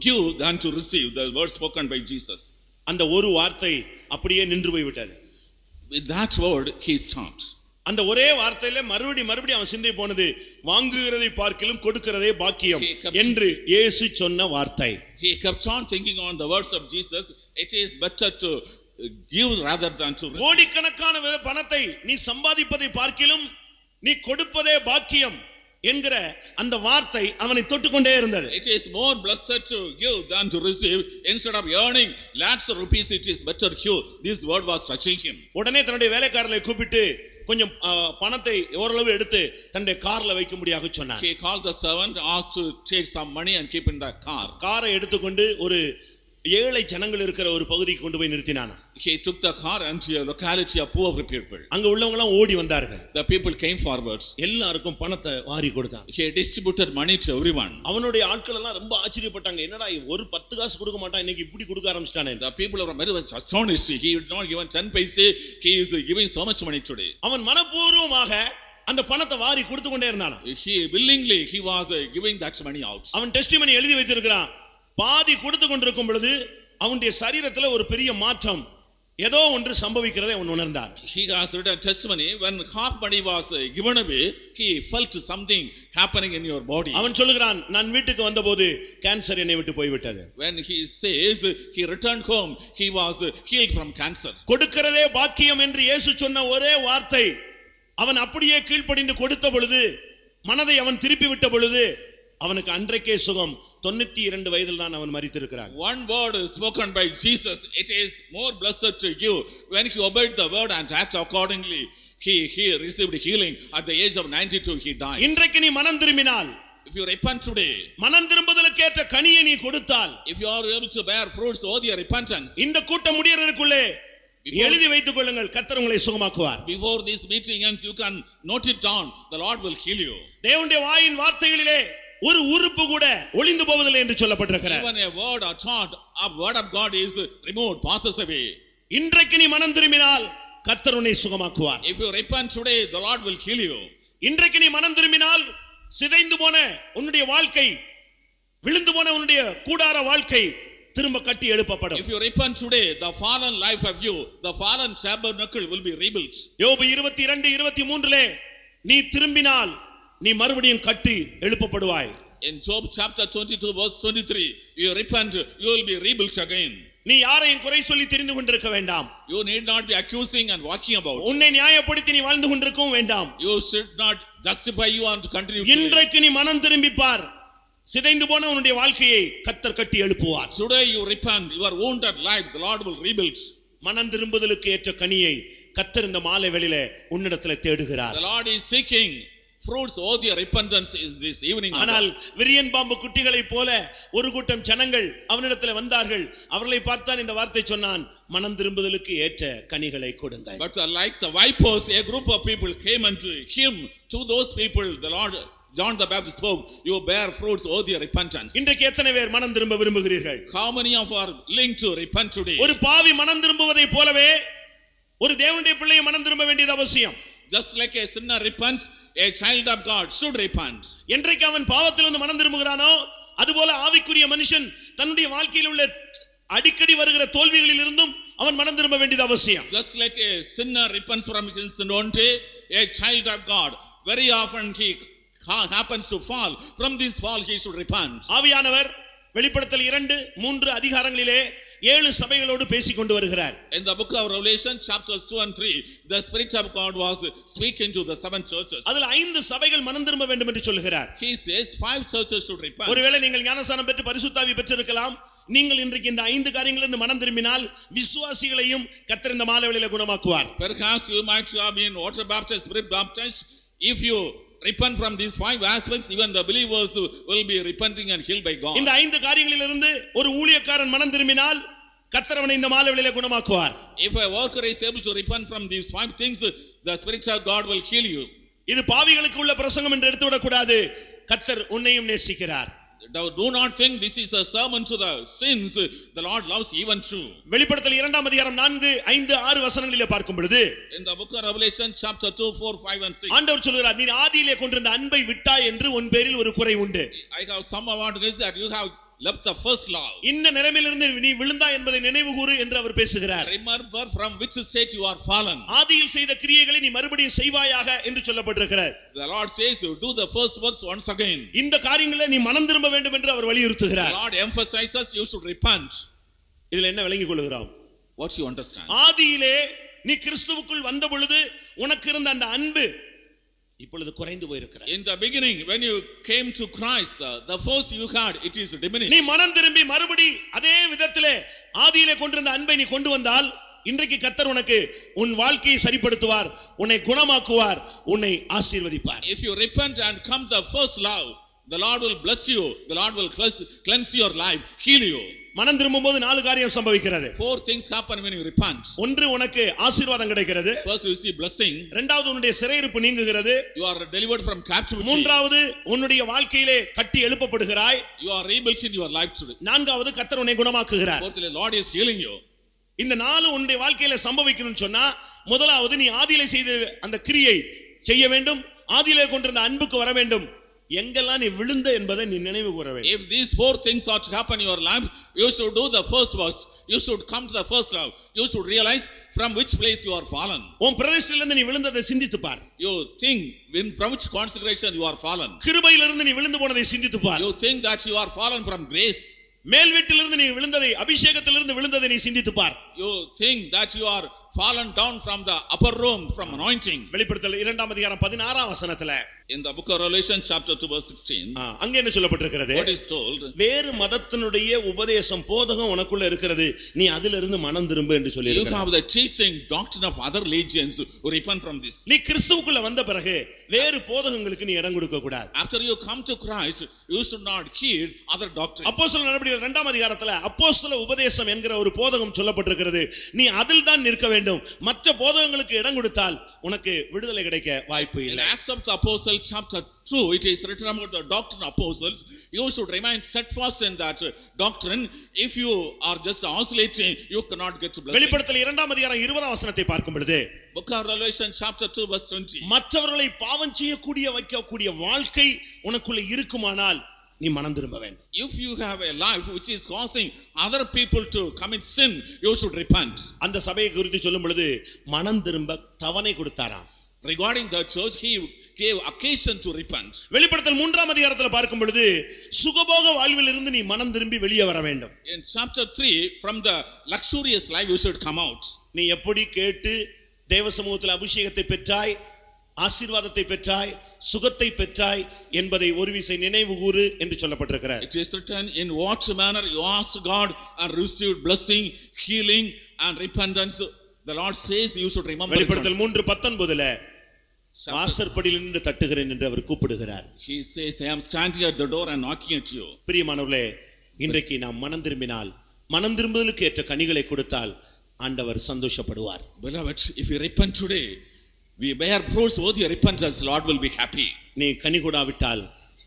give than to receive, the words spoken by Jesus. அந்த ஒரு வார்த்தை அப்படியே நின்று போய் விட்டது. With that word he stopped. அந்த ஒரே வார்த்தையில மறுபடியும் அவன் சிந்தை போனது, வாங்குகிறதை பார்க்கிலும் கொடுக்கிறதே பாக்கியம் என்று இயேசு சொன்ன வார்த்தை. He kept on thinking on the words of Jesus, it is better to give rather than to receive. கோடிக்கணக்கான பணத்தை நீ சம்பாதிப்பதை பார்க்கிலும் நீ கொடுப்பதே பாக்கியம் என்கிற அந்த வார்த்தை அவனை தொட்டுக்கொண்டே இருந்தது. It is more blessed to give than to receive. Instead of earning lakhs of rupees, it is better to give. This word was touching him. உடனே தன்னுடைய வேலைக்காரரை கூப்பிட்டு கொஞ்சம் பணத்தை ஓரளவு எடுத்து தன்னுடைய கார்ல வைக்க முடியாக சொன்னார். He called the servant, asked to take some money and keep in the car. காரை எடுத்துக்கொண்டு ஒரு ஏழை ஜனங்கள் இருக்கிற ஒரு பகுதிக்கு கொண்டு போய் நிறுத்தினான். He took the car and a locality of poor people. அங்க உள்ளவங்க எல்லாம் ஓடி வந்தார்கள். The people came forwards. எல்லாருக்கும் பணத்தை வாரி கொடுத்தான். He distributed money to everyone. அவனுடைய ஆட்கள் எல்லாம் ரொம்ப ஆச்சரியப்பட்டாங்க, என்னடா ஒரு 10 காசு கொடுக்க மாட்டான், இன்னைக்கு இப்படி கொடுக்க ஆரம்பிச்சிட்டானே. The people were very much astonished. He had not given 10 paise, he is giving so much money today. அவன் மனப்பூர்வமாக அந்த பணத்தை வாரி கொடுத்து கொண்டே இருந்தான். He willingly he was giving that money out. அவன் டெஸ்டிமனி எழுதி வைத்திருக்கிறான். பாதி கொடுத்து கொண்டிருக்கும் பொழுது அவனுடைய சரீரத்துல ஒரு பெரிய மாற்றம் ஏதோ ஒன்று சம்பவிக்கிறதை அவன் உணர்ந்தான். He has written testimony, when half money was given away, he felt something happening in your body. அவன் சொல்லுகிறான், நான் வீட்டுக்கு வந்தபோது கேன்சர் என்னை விட்டு போய் விட்டது. When he says he returned home, he was healed from cancer. கொடுக்கிறதே பாக்கியம் என்று இயேசு சொன்ன ஒரே வார்த்தை அவன் அப்படியே கீழ்ப்படிந்து கொடுத்த பொழுது, மனதை அவன் திருப்பி விட்ட பொழுது அவனுக்கு அன்றைக்கே சுகம். 92 வயதில் தான் அவன் மரித்திருக்கிறான். One word spoken by Jesus, it is more blessed to you. When he obeyed the word and acted accordingly, he received healing. At the age of 92 he died. இன்றைக்கு நீ மனம் திரும்பினால், if you repent today, மனம் திரும்புதலுக்கு ஏற்ற கனியை நீ கொடுத்தால், if you are able to bear fruits of your repentance, இந்த கூட்டம் முடியறதுக்குள்ளே எழுதி வைத்துக் கொள்ளுங்கள், கர்த்தர் உங்களை சுகமாக்குவார். Before this meeting ends, you can note it down, the Lord will heal you. தேவனுடைய வாயின் வார்த்தைகளிலே ஒரு உறுப்பு கூட ஒளிந்து போவதில்லை என்று சொல்லப்பட்டிருக்கிறது. Even a word or thought of word of God is removed, passes away. இன்றைக்கு நீ மனம் திரும்பினால் கர்த்தர் உன்னை சுகமாக்குவார். If you repent today, the Lord will heal you. இன்றைக்கு நீ மனம் திரும்பினால் சிதைந்து போன உன்னுடைய வாழ்க்கை, விழுந்து போன உன்னுடைய கூடார வாழ்க்கை திரும்ப கட்டி எழுப்பப்படும். If you repent today, the fallen life of you, the fallen tabernacle will be rebuilt. யோபு 22:23 நீ திரும்பினால் நீ மறுபடியும் கட்டி எழுப்பப்படுவாய். In Job chapter 22 verse 23, you repent, you will be rebuilt again. நீ யாரையும் குறை சொல்லி தெரிந்து கொண்டிருக்க வேண்டாம். You need not be accusing and walking about. உன்னை நியாயப்படுத்தி நீ வாழ்ந்து கொண்டிருக்கவும் வேண்டாம். You should not justify you and continue. இன்றைக்கு நீ மனம் திரும்பி பார். சிதைந்து போன உன்னுடைய வாழ்க்கையை கர்த்தர் கட்டி எழுப்புவார். Today you repent, your wounded life, the Lord will rebuild. மனம் திரும்புதலுக்கு ஏற்ற கனியை கர்த்தர் இந்த மாலை வேளையிலே உன்னிடத்தில் தேடுகிறார். The Lord is seeking fruits of the repentance is this evening. ஆனால் விரியன் பாம்பு குட்டிகளைப் போல ஒரு கூட்டம் ஜனங்கள் அவனிடத்தில் வந்தார்கள். அவர்களை பார்த்தான் இந்த வார்த்தை சொன்னான், மனம் திரும்புதலுக்கு ஏற்ற கனிகளை கொடுங்கள். But like the vipers, a group of people came unto him. To those people the Lord John the Baptist spoke, you bear fruits of the repentance. இன்றைக்கு எத்தனை பேர் மனம் திரும்ப விரும்புகிறீர்கள்? How many of are willing to repent today? ஒரு பாவி மனம் திரும்புவதை போலவே ஒரு தேவனுடைய பிள்ளை மனம் திரும்ப வேண்டியது அவசியம். Just like a sinner repents, a child of God should repent. என்றைக்கு அவன் பாவத்திலிருந்து மனம் திரும்புகிறானோ அதுபோல ஆவிக்குரிய மனுஷன் தன்னுடைய வாழ்க்கையில் உள்ள அடிக்கடி வருகிற தோல்விகளில் இருந்தும் அவன் மனம் திரும்ப வேண்டியது அவசியம். Just like a sinner repents from his sin one day, a child of God very often he happens to fall. From this fall he should repent. ஆவியானவர் வெளிப்படுத்தல் 2-3 அதிகாரங்களிலே 7 சபைகளோடு பேசிக் கொண்டு வருகிறார். In the book of Revelation chapters 2 and 3, the Spirit of God was speaking to the 7 churches. அதில் 5 சபைகள் மனம் திரும்ப வேண்டும் என்று சொல்கிறார். He says 5 churches should repent. ஒருவேளை நீங்கள் ஞானஸ்நானம் பெற்று பரிசுத்தாவி பெற்றிருக்கலாம். நீங்கள் இன்றைக்கு இந்த 5 காரியங்களிலிருந்து மனம் திரும்பினால் விசுவாசிகளையும் கர்த்தர் இந்த மாலை வேளையிலே குணமாக்குவார். Perhaps you might have been water baptized, spirit baptized. If you repent from these 5 aspects, even the believers will be repenting and healed by God. இந்த 5 காரியங்களிலிருந்து ஒரு ஊழியக்காரன் மனம் திரும்பினால் கர்த்தர் அவனை இந்த மாலை வேளையிலே குணமாக்குவார். If a worker is able to repent from these 5 things, the Spirit of God will heal you. இது பாவிகளுக்கு உள்ள பிரசங்கம் என்று எடுத்து விடக் கூடாது. கர்த்தர் உன்னையும் நேசிக்கிறார். Do not think this is a sermon to the sins. The Lord loves even true. வெளிப்படுத்தல் 2 அதிகாரம் 4, 5, 6 வசனங்களிலே பார்க்கும் பொழுது In the book of Revelation chapter 2, 4, 5 and 6. ஆண்டவர் சொல்கிறார், நீ ஆதியிலே கொண்டிருந்த அன்பை விட்டாய் என்று உன் பேரில் ஒரு குறை உண்டு. I have some advantage that you have left the first love. இந்த நிலைமையிலிருந்து நீ விழுந்தாய் என்பதை நினைவு கூறு என்று அவர் பேசுகிறார். Remember from which state you are fallen. ஆதியில் செய்த கிரியைகளை நீ மறுபடியும் செய்வாயாக என்று சொல்லப்பட்டிருக்கிறது. The Lord says you do the first works once again. இந்த காரியங்களை நீ மனம் திரும்ப வேண்டும் என்று அவர் வலியுறுத்துகிறார். The Lord emphasizes you should repent. இதில் என்ன விளங்கிக் கொள்கிறோம்? What you understand? ஆதியிலே நீ கிறிஸ்துவுக்குள் வந்த பொழுது உனக்கு இருந்த அந்த அன்பு இப்பொழுது குறைந்து போயிருக்கிறது. In the beginning when you came to Christ, the first you had, it is diminished. நீ மனம் திரும்பி மறுபடி அதே விதத்திலே ஆதியிலே கொண்டிருந்த அன்பை நீ கொண்டு வந்தால் இன்றைக்கு கர்த்தர் உனக்கு உன் வாழ்க்கையை சரிப்படுத்துவார், உன்னை குணமாக்குவார், உன்னை ஆசீர்வதிப்பார். If you repent and come the first love, the Lord will bless you. The Lord will cleanse your life, heal you. மனம் திரும்பும்போது 4 காரியம் சம்பவிக்கிறது. 4 things happen when you repent. ஒன்று, உனக்கு ஆசீர்வாதம் கிடைக்கிறது. First you see blessing. இரண்டாவது, உன்னுடைய சிறையிருப்பு நீங்குகிறது. You are delivered from captivity. மூன்றாவது, உன்னுடைய வாழ்க்கையிலே கட்டி எழுப்பப்படுகிறாய். You are rebuilt in your life today. நான்காவது, கர்த்தர் உன்னை குணமாக்குகிறார். Fourthly, Lord is healing you. இந்த 4 உன்னுடைய வாழ்க்கையில சம்பவிக்கணும்னு சொன்னா முதலாவது நீ ஆதியிலே செய்த அந்த கிரியை செய்ய வேண்டும், ஆதியிலே கொண்டிருந்த அன்புக்கு வர வேண்டும். எங்கெல்லாம் நீ விழுந்த என்பதை நீ நினைவு கூற வேண்டும். If these 4 things are to happen in your life, you should do the first verse. You should come to the first love. You should realize from which place you are fallen. உன் பிரதிஷ்டையிலிருந்து நீ விழுந்ததை சிந்தித்து பார். You think from which consecration you are fallen. கிருபையிலிருந்து நீ விழுந்து போனதை சிந்தித்து பார். You think that you are fallen from grace. மேல் வீட்டிலிருந்து நீ விழுந்ததை, அபிஷேகத்திலிருந்து விழுந்ததை நீ சிந்தித்து பார். You think that you are fallen down from the upper room from anointing. வெளிப்படுத்தல் 2 அதிகாரம் 16 வசனத்துல In the book of Revelation chapter 2 verse 16, அங்க என்ன சொல்லப்பட்டிருக்கிறது? what is told? வேறு மதத்தினுடைய உபதேசம் போதகம் உனக்குள்ள இருக்கிறது, நீ அதிலிருந்து மனம் திரும்பு என்று சொல்லி You இருக்கிறார். have the teaching doctrine of other religions who repent from this. நீ கிறிஸ்துவுக்குள்ள வந்த பிறகு வேறு போதகங்களுக்கு நீ இடம் கொடுக்க கூடாது. After you come to Christ, you should not heed other doctrine. அப்போஸ்தலர் நடவடிக்கைகள் 2 அதிகாரத்துல அப்போஸ்தல உபதேசம் என்கிற ஒரு போதகம் சொல்லப்பட்டிருக்கிறது. நீ அதில் தான் நிற்க வேண்டும். மற்ற போதகங்களுக்கு இடம் கொடுத்தால் உனக்கு விடுதலை கிடைக்க வாய்ப்பு In இல்லை. Acts of the Apostles chapter 2, it is written about the doctrine of apostles. You should remain steadfast in that doctrine. If you are just oscillating, you cannot get blessing. வெளிப்படுத்தல் 2 அதிகாரம் 20 வசனத்தை பார்க்கும் பொழுது Book of Revelation chapter 2 verse 20. மற்றவர்களை பாவம் செய்யக்கூடிய வைக்கக்கூடிய வாழ்க்கை உனக்குள்ள இருக்குமானால் நீ மனம் திரும்ப வேண்டும். If you have a life which is causing other people to commit sin, you should repent. அந்த சபையை குறித்து சொல்லும் பொழுது மனம் திரும்ப தவணை கொடுத்தாராம். regarding the church, he gave occasion to repent. வெளிப்படுத்தல் 3ஆம் அதிகாரத்துல பார்க்கும் பொழுது சுகபோக வாழ்வில் இருந்து நீ மனம் திரும்பி வெளியே வர வேண்டும். In chapter 3, from the luxurious life you should come out. நீ எப்படி கேட்டு தேவ சமூகத்தில் அபிஷேகத்தை பெற்றாய், ஆசீர்வாதத்தை பெற்றாய், சுகத்தை பெற்றாய் என்பதை ஒரு விசை நினைவு கூறு என்று சொல்லப்பட்டிருக்கிறது. It is written, in what manner you asked God and received blessing, healing and repentance. The Lord says you should remember. வெளிப்படுத்தல் 3:19ல வாசற்படியில் நின்று தட்டுகிறேன் என்று அவர் கூப்பிடுகிறார். He says, I am standing at the door and knocking at you. பிரியமானவர்களே, இன்றைக்கு நாம் மனம் திரும்பினால், மனம் திரும்புதலுக்கு ஏற்ற கனிகளை கொடுத்தால் ஆண்டவர் சந்தோஷப்படுவார். Beloved, if you repent today, we bear fruits worthy of repentance, Lord will be happy. நீ கனி கொடாவிட்டால்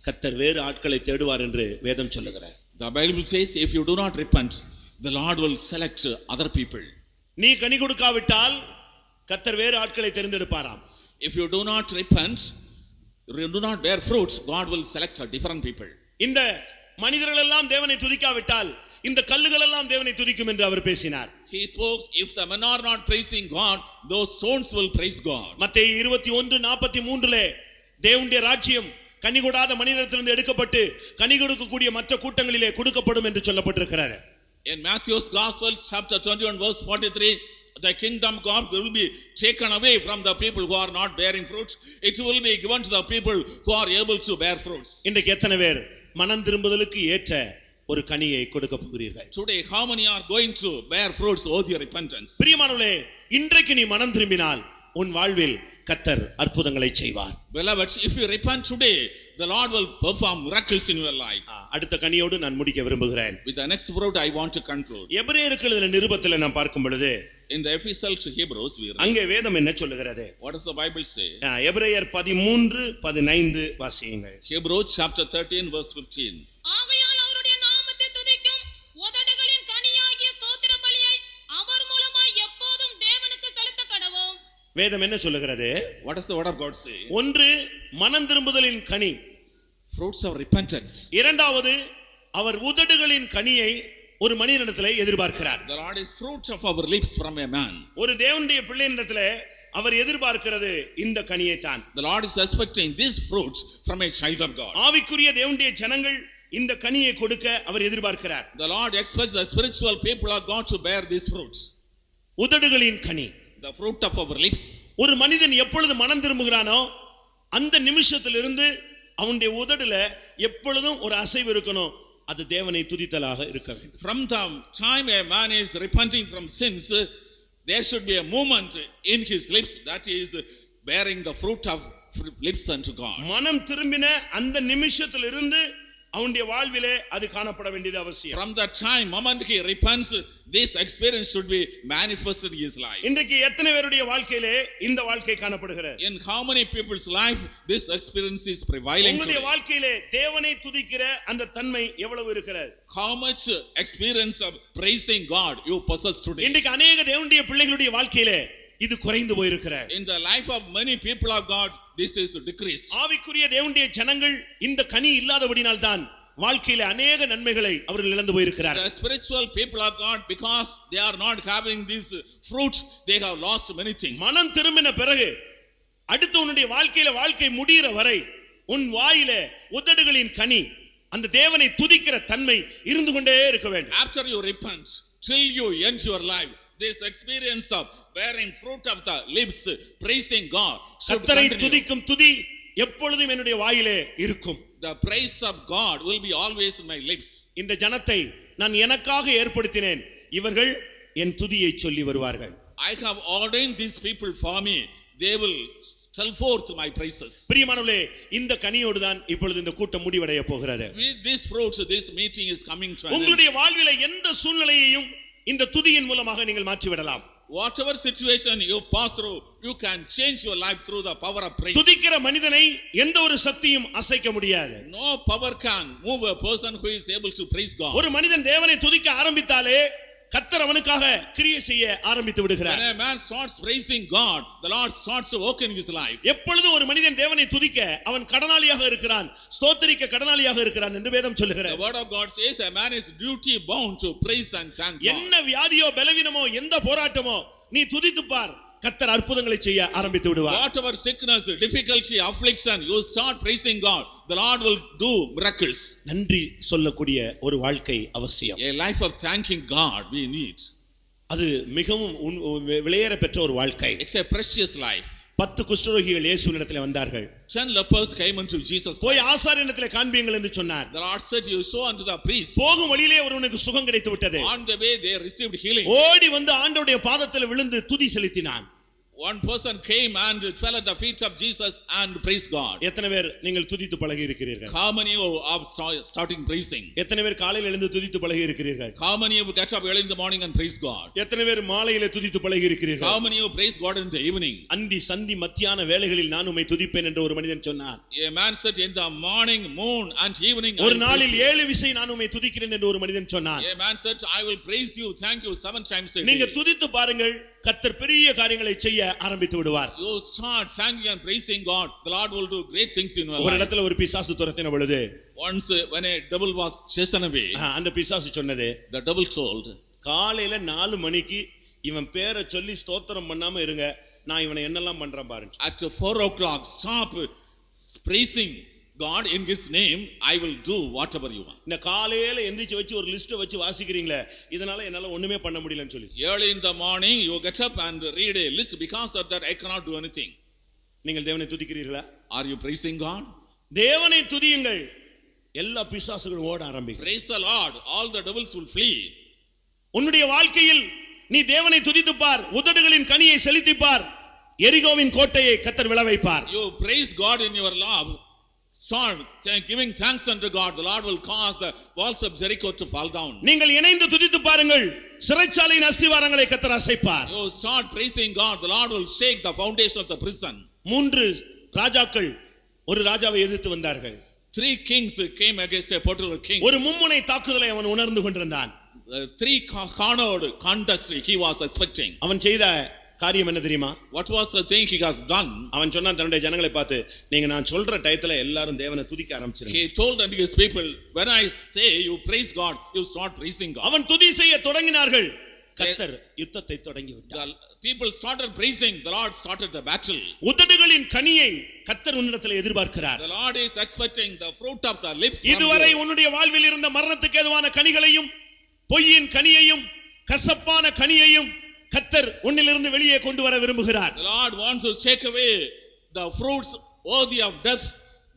கர்த்தர் வேறு ஆட்களை தேடுவார் என்று வேதம் சொல்லுகிறார். The Bible says, if you do not repent, the Lord will select other people. நீ கனி கொடுக்காவிட்டால் கர்த்தர் வேறு ஆட்களை தேர்ந்தெடுப்பாராம். If you do not repent, you do not bear fruits, God will select different people. இந்த மனிதர்கள் எல்லாம் தேவனை துதிக்காவிட்டால் இந்த கல்லுகள் எல்லாம் தேவனை துதிக்கும் என்று அவர் பேசினார். He spoke, if the men are not praising God, those stones will praise God. மத்தேயு 21:43லே தேவனுடைய ராஜ்யம் கனி கொடாத மனிதரிடத்திலிருந்து எடுக்கப்பட்டு கனி கொடுக்கக்கூடிய மற்ற கூட்டங்களிலே கொடுக்கப்படும் என்று சொல்லப்பட்டிருக்கிறது. In Matthew's Gospel, chapter 21, verse 43, the kingdom of God will be taken away from the people who are not bearing fruits. It will be given to the people who are able to bear fruits. இன்றைக்கு எத்தனை பேர் மனம் திரும்புதலுக்கு ஏற்ற ஒரு கனியை கொடுக்க போகிறீர்கள்? Today, how many are going to bear fruits worthy of repentance? பிரியமானவர்களே, இன்றைக்கு நீ மனம் திரும்பினால் உன் வாழ்வில் கர்த்தர் அற்புதங்களை செய்வார். Beloved, if you repent today, the Lord will perform miracles in your life. அடுத்த கனியோடு நான் முடிக்க விரும்புகிறேன். With the next fruit I want to conclude. எபிரேயருக்கு எழுதின நிருபத்தில் நாம் பார்க்கும் பொழுது, in the epistle to Hebrews we read, அங்கே வேதம் என்ன சொல்லுகிறது? What does the Bible say? எபிரேயர் 13:15 வாசியுங்கள். Hebrews chapter 13 verse 15. ஆகையால் அவருடைய நாமத்தை துதிக்கும் உதடுகளின் கனியாகிய ஸ்தோத்திர பலியை அவர் மூலமாய் எப்போதும் தேவனுக்கு செலுத்த கடவோம். வேதம் என்ன சொல்லுகிறது? What does the word of God say? ஒன்று, மனம் திரும்புதலின் கனி, fruits of repentance. இரண்டாவது, அவர் உதடுகளின் கனியை ஒரு மனிதனிடத்திலே எதிர்பார்க்கிறார். The Lord is fruit of our lips from a man. ஒரு தேவனுடைய பிள்ளையினிடத்திலே அவர் எதிர்பார்க்கிறது இந்த கனியை தான். The Lord is expecting these fruits from a child of God. ஆவிக்குரிய தேவனுடைய ஜனங்கள் இந்த கனியை கொடுக்க அவர் எதிர்பார்க்கிறார். The Lord expects the spiritual people of God to bear these fruits. உதடுகளின் கனி, the fruit of our lips. ஒரு மனிதன் எப்பொழுது மனம் திரும்புகிறானோ அந்த நிமிஷத்திலிருந்து அவனுடைய உதடுல எப்பொழுதும் ஒரு அசைவு இருக்கணும். அது தேவனை துதித்தலாக இருக்க வேண்டும். From the time a man is repenting from sins, there should be a movement in his lips that is bearing the fruit of lips unto God. மனம் திரும்பின அந்த நிமிஷத்திலிருந்து அவனுடைய வாழ்விலே அது காணப்பட வேண்டியது அவசியம். From that time, moment he repents, this experience should be manifested in his life. இன்றைக்கு எத்தனை பேருடைய வாழ்க்கையிலே இந்த வாழ்க்கை காணப்படுகிறது? In how many people's life this experience is prevailing உங்களுடைய today? வாழ்க்கையிலே தேவனை துதிக்கிற அந்த தன்மை எவ்வளவு இருக்கிறது? How much experience of praising God you possess today? இன்றைக்கு अनेक தேவனுடைய பிள்ளைகளுடைய வாழ்க்கையிலே இது குறைந்து போயிருக்கிறது. In the life of many people of God, this is decreased. ஆவிக்குரிய தேவனுடைய ஜனங்கள் இந்த கனி இல்லாதபடியால் தான் வாழ்க்கையிலே अनेक நன்மைகளை அவர்கள் இழந்து போயிருக்கிறார்கள். The spiritual people of God, because they are not having these fruits, they have lost many things. மனம் திரும்பின பிறகு அடுத்து உன்னுடைய வாழ்க்கை முடிகிற வரை உன் வாயிலே உதடுகளின் கனி, அந்த தேவனை துதிக்கிற தன்மை இருந்து கொண்டே இருக்க வேண்டும். After you repent, till you end your life, this experience of bearing fruit of the lips, praising God should கர்த்தரை continue. துதிக்கும் துதி எப்பொழுதும் என்னுடைய வாயிலே இருக்கும். The praise of God will be always in my lips. இந்த ஜனத்தை நான் எனக்காக ஏற்படுத்தினேன், இவர்கள் என் துதியை சொல்லி வருவார்கள். I have ordained these people for me, they will tell forth my praises. பிரியமானவர்களே, இந்த கனியோடு தான் இப்பொழுது இந்த கூட்டம் முடிவடைய போகிறது. With this fruit, this meeting is coming to an end. உங்களுடைய வாழ்விலே எந்த சூழ்நிலையையும் இந்த துதியின் மூலமாக நீங்கள் மாற்றி விடலாம். Whatever situation you pass through, you can change your life through the power of praise. துதிக்கிற மனிதனை எந்த ஒரு சக்தியும் அசைக்க முடியாது. No power can move a person who is able to praise God. ஒரு மனிதன் தேவனை துதிக்க ஆரம்பித்தாலே கர்த்தர் அவனுக்காக கிரியை செய்ய ஆரம்பித்து விடுகிறார். When a man starts praising God, the Lord starts to work in his life. எப்பொழுது ஒரு மனிதன் தேவனை துதிக்க அவன் கடனாளியாக இருக்கிறான், ஸ்தோத்திரிக்க கடனாளியாக இருக்கிறான் என்று வேதம் சொல்லுகிறது. The word of God says a man is duty bound to praise and thank God. என்ன வியாதியோ பலவீனமோ எந்த போராட்டமோ நீ துதித்து பார், கர்த்தர் அற்புதங்களை செய்ய ஆரம்பித்து விடுவார். Whatever sickness, difficulty, affliction, you start praising God, the Lord will do miracles. நன்றி சொல்லக்கூடிய ஒரு வாழ்க்கை அவசியம். A life of thanking God we need. அது மிகவும் விலையேற பெற்ற ஒரு வாழ்க்கை. It's a precious life. 10 குஷ்டரோகிகள் இயேசுவினிடத்தில் வந்தார்கள். 10 lepers came unto Jesus. போய் ஆசாரியனிடத்தில் காண்பியுங்கள் என்று சொன்னார். The Lord said, you show unto the priest. போகும் வழியிலே ஒருவனுக்கு சுகம் கிடைத்து விட்டது. On the way they received healing. ஓடி வந்து ஆண்டவருடைய பாதத்தில் விழுந்து துதி செலுத்தினான். One person came and fell at the feet of Jesus and praised God. எத்தனை பேர் நீங்கள் துதித்து பழகி இருக்கிறீர்கள்? How many of starting praising? எத்தனை பேர் காலையில் எழுந்து துதித்து பழகி இருக்கிறீர்கள்? How many of get up early in the morning and praise God? எத்தனை பேர் மாலையிலே துதித்து பழகி இருக்கிறீர்கள்? How many of praise God in the evening? அந்தி சந்தி மத்தியான வேளைகளில் நான் உம்மை துதிப்பேன் என்று ஒரு மனிதன் சொன்னார். A man said, in the morning, noon and evening ஒரு நாளில் 7 விசை நான் உம்மை துதிக்கிறேன் என்று ஒரு மனிதன் சொன்னார். A man said, I will praise you, thank you 7 times a day. நீங்க துதித்து பாருங்கள், கர்த்தர் பெரிய காரியங்களை செய்ய ஆரம்பித்து விடுவார். You start thanking and praising God, the Lord will do great things in your ஒரு life. இடத்துல ஒரு பிசாசு துரத்தின பொழுது, Once when a devil was chasing away, அந்த பிசாசு சொன்னது, the devil told, காலையில 4 மணிக்கு இவன் பேரை சொல்லி ஸ்தோத்திரம் பண்ணாம இருங்க, நான் இவனை என்னெல்லாம் பண்றேன் பாருங்க. at 4 o'clock stop praising God in his name, I will do whatever you want. இந்த காலையில எந்திரிச்சு வச்சு ஒரு லிஸ்ட் வச்சு வாசிக்கிறீங்களே, இதனால என்னால ஒண்ணுமே பண்ண முடியலன்னு சொல்லி. Early in the morning you get up and read a list, because of that I cannot do anything. நீங்கள் தேவனை துதிக்கிறீர்களா? Are you praising God? தேவனை துதியுங்கள், எல்லா பிசாசுகளும் ஓட ஆரம்பிக்கும். Praise the Lord, all the devils will flee. உன்னுடைய வாழ்க்கையில் நீ தேவனை துதித்துப் பார், உதடுகளின் கனியை செலுத்திப் பார், எரிகோவின் கோட்டையை கர்த்தர் விழ வைப்பார். You praise God in your love, start giving thanks unto God, the Lord will cause the walls of Jericho to fall down. நீங்கள் இணைந்து துதித்து பாருங்கள், சிறைச்சாலையின் அஸ்திவாரங்களை கர்த்தர் அசைப்பார். You start praising God, the Lord will shake the foundation of the prison. 3 ராஜாக்கள் ஒரு ராஜாவை எதிர்த்து வந்தார்கள். 3 kings came against a particular king. ஒரு மும்முனை தாக்குதலை அவன் உணர்ந்து கொண்டிருந்தான். 3 cornered contest he was expecting. அவன் செய்த காரியம் என்ன தெரியுமா? What was the thing he has done? அவன் சொன்னான் தன்னுடைய ஜனங்களை பார்த்து, நீங்க நான் சொல்ற டயத்துல எல்லாரும் தேவனை துதிக்க ஆரம்பிச்சிருங்க. He told unto his people, when I say you praise God, you start praising God. அவன் துதி செய்ய தொடங்கினார்கள், கர்த்தர் யுத்தத்தை தொடங்கி விட்டார். The people started praising, the Lord started the battle. உதடுகளின் கனியை கர்த்தர் உன்னிடத்தில் எதிர்பார்க்கிறார். The Lord is expecting the fruit of the lips. இதுவரை உன்னுடைய வாழ்வில் இருந்த மரணத்துக்கு ஏதுவான கனிகளையும், பொய்யின் கனியையும், கசப்பான கனியையும் கர்த்தர் உன்னிலிருந்து வெளியே கொண்டு வர விரும்புகிறார். The Lord wants to take away the fruits worthy of death,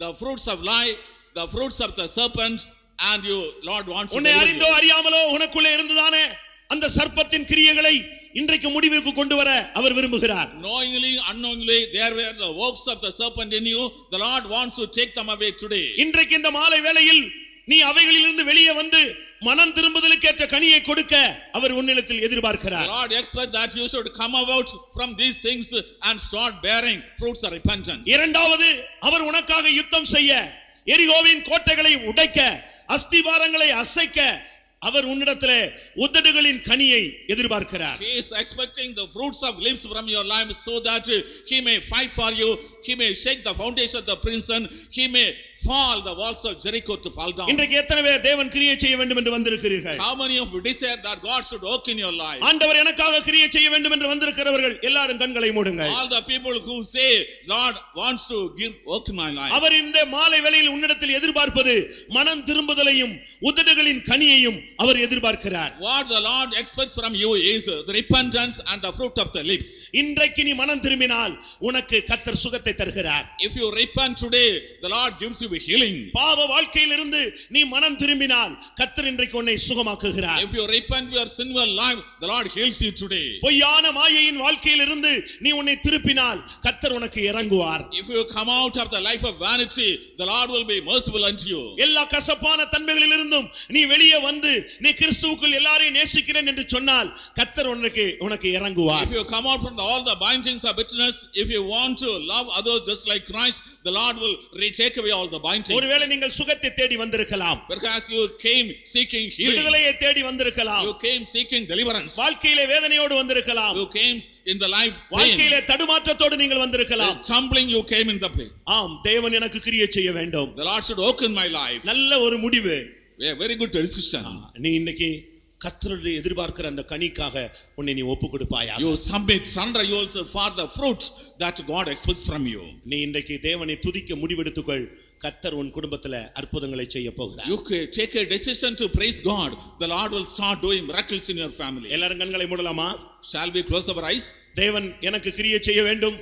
the fruits of lie, the fruits of the serpent, and you, Lord wants to. உன்னை அறிந்தோ அறியாமலோ உனக்குள்ளே இருந்ததானே அந்த சர்ப்பத்தின் கிரியைகளை இன்றைக்கு முடிவுக்கு கொண்டு வர அவர் விரும்புகிறார். Knowingly, unknowingly, there were the works of the serpent in you. The Lord wants to take them away today. இன்றைக்கு இந்த மாலை வேளையில் நீ அவைகளிலிருந்து வெளியே வந்து மனம் திரும்புதலுக்கு ஏற்ற கனியை கொடுக்க அவர் உன்னிடத்தில் எதிர்பார்க்கிறார். The Lord expects that you should come out from these things and start bearing fruits of repentance. இரண்டாவது, அவர் உனக்காக யுத்தம் செய்ய, எரிகோவின் கோட்டைகளை உடைக்க, அஸ்திபாரங்களை அசைக்க அவர் உன்னிடத்திலே உதடுகளின் கனியை எதிர்பார்க்கிறார். He is expecting the fruits of lips from your life, so that he may fight for you, he may shake the foundation of the prison, he may fall the walls of Jericho to fall down. இன்றைக்கு எத்தனை பேர் தேவன் கிரியை செய்ய வேண்டும் என்று வந்திருக்கிறீர்கள்? How many of you desire that God should work in your life? ஆண்டவர் எனக்காக கிரியை செய்ய வேண்டும் என்று வந்திருக்கிறவர்கள் எல்லாரும் கண்களை மூடுங்கள். All the people who say Lord wants to give work in my life. அவர் இந்த மாலை வேளையில் உன்னிடத்தில் எதிர்பார்ப்பது மனம் திரும்புதலையும் உதடுகளின் கனியையும் அவர் எதிர்பார்க்கிறார். What the Lord expects from you is the repentance and the fruit of the lips. இன்றைக்கு நீ மனம் திரும்பினால் உனக்கு கர்த்தர் சுகத்தை தருகிறார். If you repent today, the Lord gives you a healing. பாவ வாழ்க்கையிலிருந்து நீ மனம் திரும்பினால் கர்த்தர் இன்றைக்கு உன்னை சுகமாக்குகிறார். If you repent your sinful life, the Lord heals you today. பொய்யான மாயையின் வாழ்க்கையிலிருந்து நீ உன்னை திருப்பினால் கர்த்தர் உனக்கு இறங்குவார். If you come out of the life of vanity, the Lord will be merciful unto you. எல்லா கசப்பான தன்மைகளிலிருந்தும் நீ வெளியே வந்து நீ கிறிஸ்துவுக்குள் எல்லாரையும் நேசிக்கிறேன் என்று சொன்னால் கர்த்தர் உனக்கு இறங்குவார். If you come out from all the bindings of bitterness, if you want to love others just like Christ, the Lord will take away all the bindings. ஒருவேளை நீங்கள் சுகத்தை தேடி வந்திருக்கலாம், Because you came seeking healing, விடுதலையை தேடி வந்திருக்கலாம், you came seeking deliverance, வாழ்க்கையிலே வேதனையோடு வந்திருக்கலாம், you came in the life pain, வாழ்க்கையிலே தடுமாற்றத்தோடு நீங்கள் வந்திருக்கலாம். stumbling you came in the pain. ஆம், தேவன் எனக்கு கிரியை செய்ய வேண்டும், The Lord should work in my life. நல்ல ஒரு முடிவு, A very good decision. நீ இன்னைக்கு கர்த்தருடைய எதிர்பார்க்கிற அந்த கனிக்காக உன்னை நீ ஒப்பு கொடுப்பாயா? You submit, surrender yourself for the fruits that God expects from you. நீ இன்றைக்கு தேவனை துதிக்க முடிவெடுத்துக்கொள். கர்த்தர் உன் குடும்பத்துல அற்புதங்களை செய்ய போகிறார். You take a decision to praise God. The Lord will start doing miracles in your family. எல்லாரும் கண்களை மூடலாமா? Shall we close our eyes? தேவன் எனக்கு கிரியை செய்ய வேண்டும்.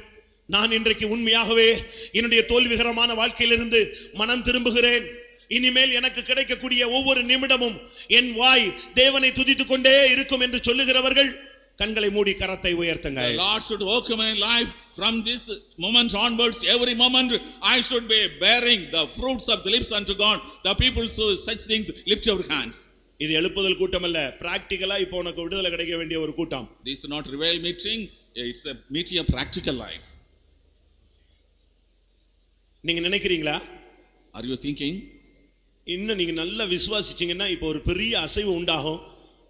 நான் இன்றைக்கு உண்மையாகவே என்னுடைய தோல்விகரமான வாழ்க்கையிலிருந்து மனம் திரும்புகிறேன். இனிமேல் எனக்கு கிடைக்கக்கூடிய ஒவ்வொரு நிமிடமும் என் வாய் தேவனை துதித்துக் கொண்டே இருக்கும் என்று சொல்லுகிறவர்கள் கண்களை மூடி கரத்தை உயர்த்துங்க. The Lord should work in my life from this moment onwards. Every moment I should be bearing the fruits of the lips unto God. The people so such things, lift your hands. இது எழுப்புதல் கூட்டம் அல்ல, பிராக்டிகலா இப்போ உனக்கு விடுதலை கிடைக்க வேண்டிய ஒரு கூட்டம். This is not revival meeting, it's a meeting of practical life. நீங்க நினைக்கிறீங்களா? Are you thinking? இன்னும் நீங்க நல்லா விசுவாசிச்சீங்கன்னா இப்போ ஒரு பெரிய அசைவு உண்டாகும்.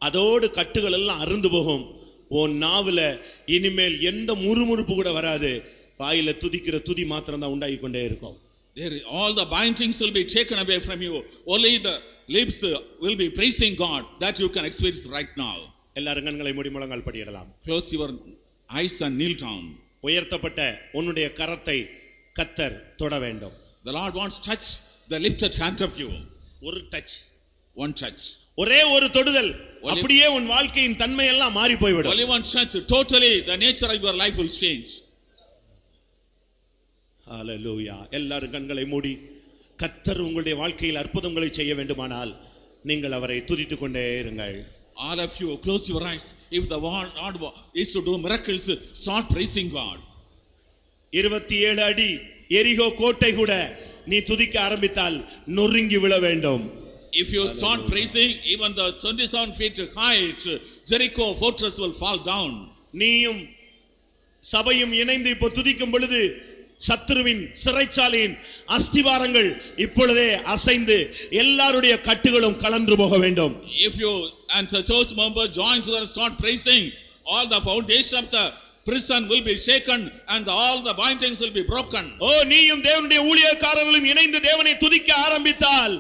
அதோடு கட்டுகள் எல்லாம் அறுந்து போகும். உன் நாவுல இனிமேல் எந்த முறுமுறுப்பு கூட வராது. வாயில துதிக்கிற துதி மாத்திரம் தான் உண்டாகி கொண்டே இருக்கும். All the bindings will be taken away from you. Only the lips will be praising God that you can experience right now. எல்லாரும் கண்களை மூடி முழங்கால் படியிடலாம். Close your eyes and kneel down. உயர்த்தப்பட்ட உன்னுடைய கரத்தை கர்த்தர் தொட வேண்டும். The Lord wants to touch the lifted hand of you. ஒரு டச், one touch, ஒரே ஒரு தொடுதல், அப்படியே உன் வாழ்க்கையின் தன்மை எல்லாம் மாறி போய்விடும். only one touch, totally the nature of your life will change. ஹalleluya. எல்லாரும் கண்களை மூடி கர்த்தர் உங்களுடைய வாழ்க்கையில் அற்புதங்களை செய்ய வேண்டுமானால் நீங்கள் அவரை துதித்துக் கொண்டே இருங்கள். All of you close your eyes. If the Lord is to do miracles, start praising God. 27 அடி எரிகோ கோட்டை கூட நீ துதிக்க ஆரம்பித்தால் நொறுங்கி விழ வேண்டும். If you start praising, even the 27 feet height Jericho fortress will fall down. நீயும் சபையும் இணைந்து இப்போ துதிக்கும் பொழுது சத்துருவின் சிறைச்சாலையின் அஸ்திவாரங்கள் இப்பொழுதே அசைந்து எல்லாருடைய கட்டுகளும் கலந்து போக வேண்டும். If you and the church member join together, start praising, all the foundation of the prison will be shaken and all the bindings will be broken. ஓ நீயும் தேவனுடைய ஊழியக்காரர்களும் இணைந்து தேவனை துதிக்க ஆரம்பித்தால்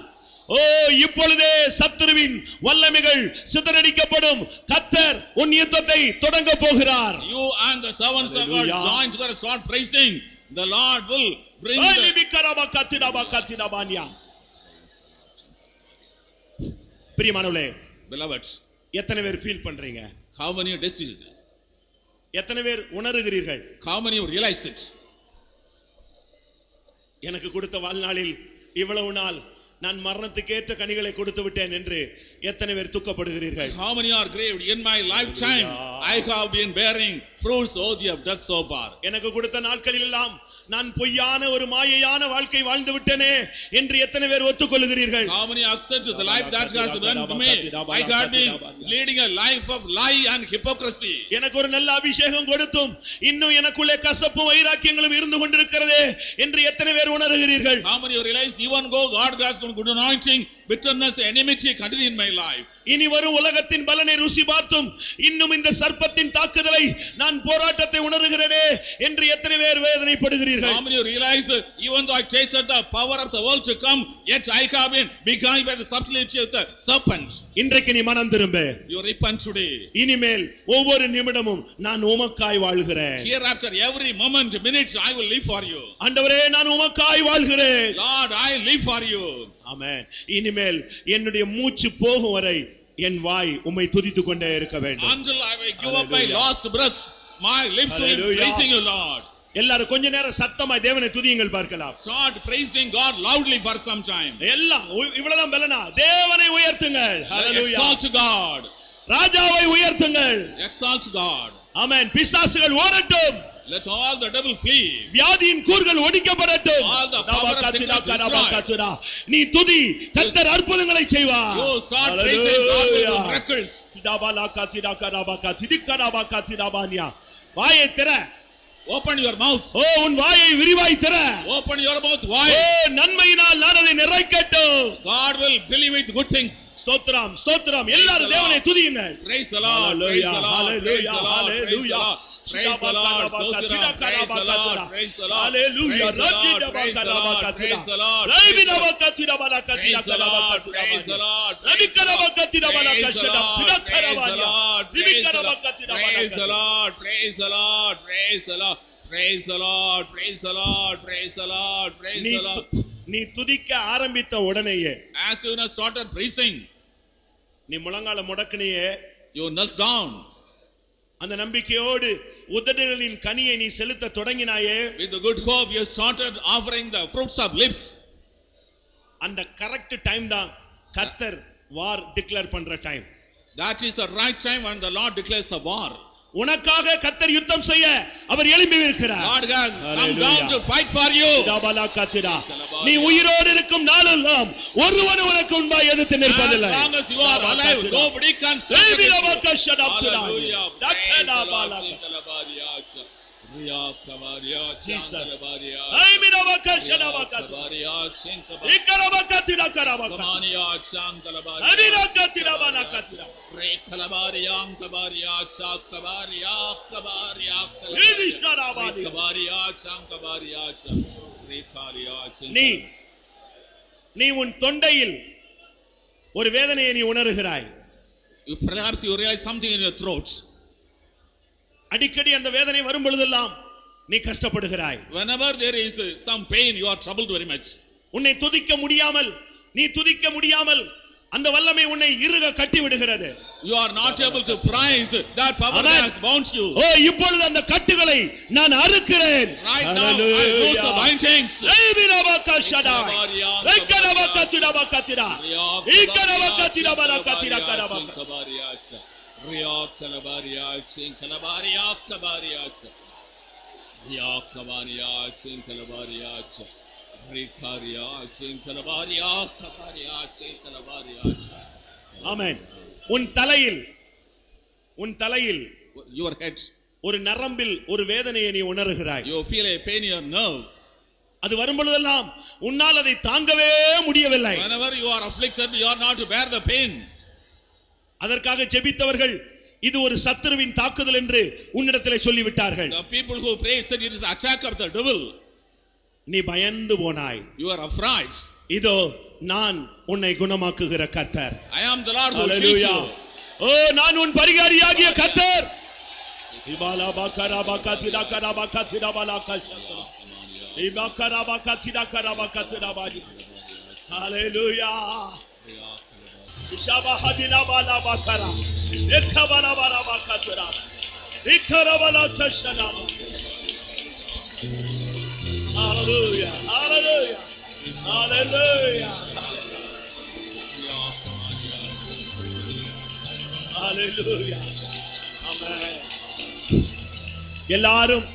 ஓ இப்பொழுதே சத்துருவின் வல்லமைகள் சிதறடிக்கப்படும். கர்த்தர் உன் யுத்தத்தை தொடங்க போகிறார். You and the servants of God join together, start praising. The Lord will bring பிரியமானவர்களே, beloveds, எத்தனை பேர் ஃபீல் பண்றீங்க? how many you decide? எத்தனை பேர் உணர்கிறீர்கள்? How many you realize it? எனக்கு கொடுத்த வாழ்நாளில் இவ்வளவு நாள் நான் மரணத்துக்கு ஏற்ற கனிகளை கொடுத்து விட்டேன் என்று எத்தனை பேர் துக்கப்படுகிறீர்கள்? How many are grieved? In my lifetime I have been bearing fruits worthy of death so far. எனக்கு கொடுத்த நாட்களில் எல்லாம் நான் பொய்யான ஒரு மாயையான வாழ்க்கை வாழ்ந்து விட்டேனே என்று எத்தனை பேர் ஒத்துக்கொள்கிறீர்கள்? How many accept the life that has been to me? I had been leading a life of lie and hypocrisy. எனக்கு ஒரு நல்ல அபிஷேகம் கொடுத்தும் இன்னும் எனக்குள்ளே கசப்பும் வைராக்கியங்களும் இருந்து கொண்டிருக்கிறதே என்று எத்தனை பேர் உணர்கிறீர்கள்? How many realize even though God has given good anointing, bitterness, enmity continue in my life. இனி வரும் உலகத்தின் பலனை ருசி பார்த்தும் இன்னும் இந்த சர்ப்பத்தின் தாக்குதலை நான் போராட்டத்தை உணர்கிறேனே என்று எத்தனை பேர் வேதனைப்படுகிறீர்கள்? How many realize even though I tasted the power of the world to come, yet I have been beguiled by the subtlety of the serpent. இன்றைக்கு நீ மனம் திரும்பு. You repent today. இனிமேல் ஒவ்வொரு நிமிடமும் நான் உமக்காய் வாழ்கிறேன். Hereafter every moment, minutes I will live for you. ஆண்டவரே நான் உமக்காய் வாழ்கிறேன். Lord, I live for you. ஆமென். இனிமேல் என்னுடைய மூச்சு போகும் வரை என் வாய் உம்மை துதித்துக் கொண்டே இருக்க வேண்டும். Until I will give up my last breath, my lips will be praising you, Lord. எல்லாரும் கொஞ்ச நேரம் சத்தமாய் தேவனை துதியுங்கள் பார்க்கலாம். Start praising God loudly for some time. எல்லாம் இவ்வளவுதான் பலனா? தேவனை உயர்த்துங்கள். ஹalleluya. Exalt God. ராஜாவை உயர்த்துங்கள். Exalt God. ஆமென். பிசாசுகள் ஓடட்டும். Let all the devil flee. வியாதியின் கூர்கள் ஒடிக்கப்படட்டும். All the power of sickness destroyed. நீ துதி, கர்த்தர் அற்புதங்களை செய்வார். You start praising God with miracles. வாயை திற. Open your mouth. ஓ உன் வாயை விரிவாய் திற. Open your mouth wide. ஓ நன்மையினால் நான் அதை நிறைக்கட்டும். God will fill you with good things. ஸ்தோத்திரம் ஸ்தோத்திரம். எல்லாரும் தேவனை துதியுங்கள். Praise the Lord. Praise the Lord. Praise the Lord. Praise the Lord. Sotira. Praise the Lord. Praise the Lord. Hallelujah. Praise the Lord. Praise the Lord. Praise the Lord. Praise the Lord. Praise the Lord. Praise the Lord. Praise the Lord. Praise the Lord. Praise the Lord. Praise the Lord. Praise the Lord. Praise the Lord. Praise the Lord. Praise the Lord. Praise the Lord. Praise the Lord. Praise the Lord. Praise the Lord. நீ துதிக்க ஆரம்பித்த உடனேயே, As soon as started praising, நீ முழங்கால முடக்கினியே, you knelt down. அந்த நம்பிக்கையோடு உதடுகளின் கனியை நீ செலுத்த தொடங்கினாயே, With the good hope, you started offering the fruits of lips. அந்த கரெக்ட் டைம் தான் கர்த்தர் வார் டிக்ளேர் பண்ற time. That is the right time when the Lord declares the war. உனக்காக கர்த்தர் யுத்தம் செய்ய அவர் எழும்பி இருக்கிறார். God has come down to fight for you. நீ உயிரோடு இருக்கும் நாளெல்லாம் ஒருவன் உனக்கு முன்பாக எதிர்த்து நிற்பதில்லை. As long as you are alive, nobody can stand against you. Hallelujah. நீ உன் தொண்டையில் ஒரு வேதனையை நீ உணர்கிறாய். Perhaps you realize something in your throat. அடிக்கடி அந்த வேதனை வரும் பொழுதெல்லாம் நீ கஷ்டப்படுகிறாய். Whenever there is some pain, you are troubled very much. உன்னை துதிக்க முடியாமல், நீ துதிக்க முடியாமல் அந்த வல்லமை உன்னை இறுக கட்டி விடுகிறது. You are not able to praise, that power has bound you. ஓ, இப்பொழுது அந்த கட்டுகளை நான் அறுக்கிறேன். Right now I lose the bindings. ஆமென். உன் தலையில் Your head, ஒரு நரம்பில் ஒரு வேதனையை நீ உணர்கிறாய். you feel a pain in your nerve. அது வரும் பொழுதெல்லாம் உன்னால் அதை தாங்கவே முடியவில்லை. Whenever you are afflicted, you are not to bear the pain. அதற்காக ஜெபித்தவர்கள் இது ஒரு சத்துருவின் தாக்குதல் என்று உன்னிடத்திலே சொல்லிவிட்டார்கள். The people who prayed said it is the attack of the devil. நீ பயந்து போனாய். You are afraid. இதோ நான் உன்னை குணமாக்குகிற கர்த்தர். I am the Lord who heals you. ஓ, நான் உன் பரிகாரியாகிய கர்த்தர். இபாலா பக்கரா பக்கத்திடா கரா பக்கத்திடா பாலா கஷத்ரா. இபாக்கரா பக்கத்திடா கரா பக்கத்திடா பாலி. ஹalleluya. இஷாபஹதினா பாலா பக்கரா. எக்கபலா பாலா பக்கத்திடா. இக்கரபலா கஷனா. Hallelujah. Hallelujah. Hallelujah. Hallelujah. Amen. எல்லாரும்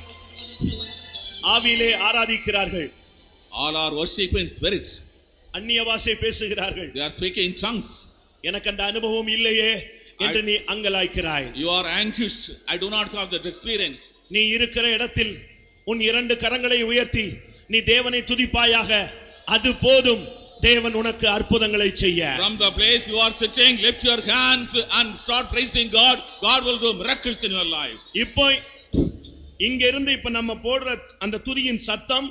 ஆவியிலே ஆராதிக்கிறார்கள். All are worshiping in spirit. அந்நிய பாஷை பேசுகிறார்கள். They are speaking in tongues. எனக்கு அந்த அனுபவம் இல்லையே என்று நீ அங்கலாய்க்கிறாய். You are anxious. I do not have that experience. நீ இருக்கிற இடத்தில் உன் இரண்டு கரங்களை உயர்த்தி நீ தேவனை துதிப்பாயாக. அது போதும் தேவன் உனக்கு அற்புதங்களை செய்ய. From the place you are sitting, lift your hands and start praising God. God will do miracles in your life. இப்போ இங்க இருந்து இப்ப நம்ம போடுற அந்த துதியின் சத்தம்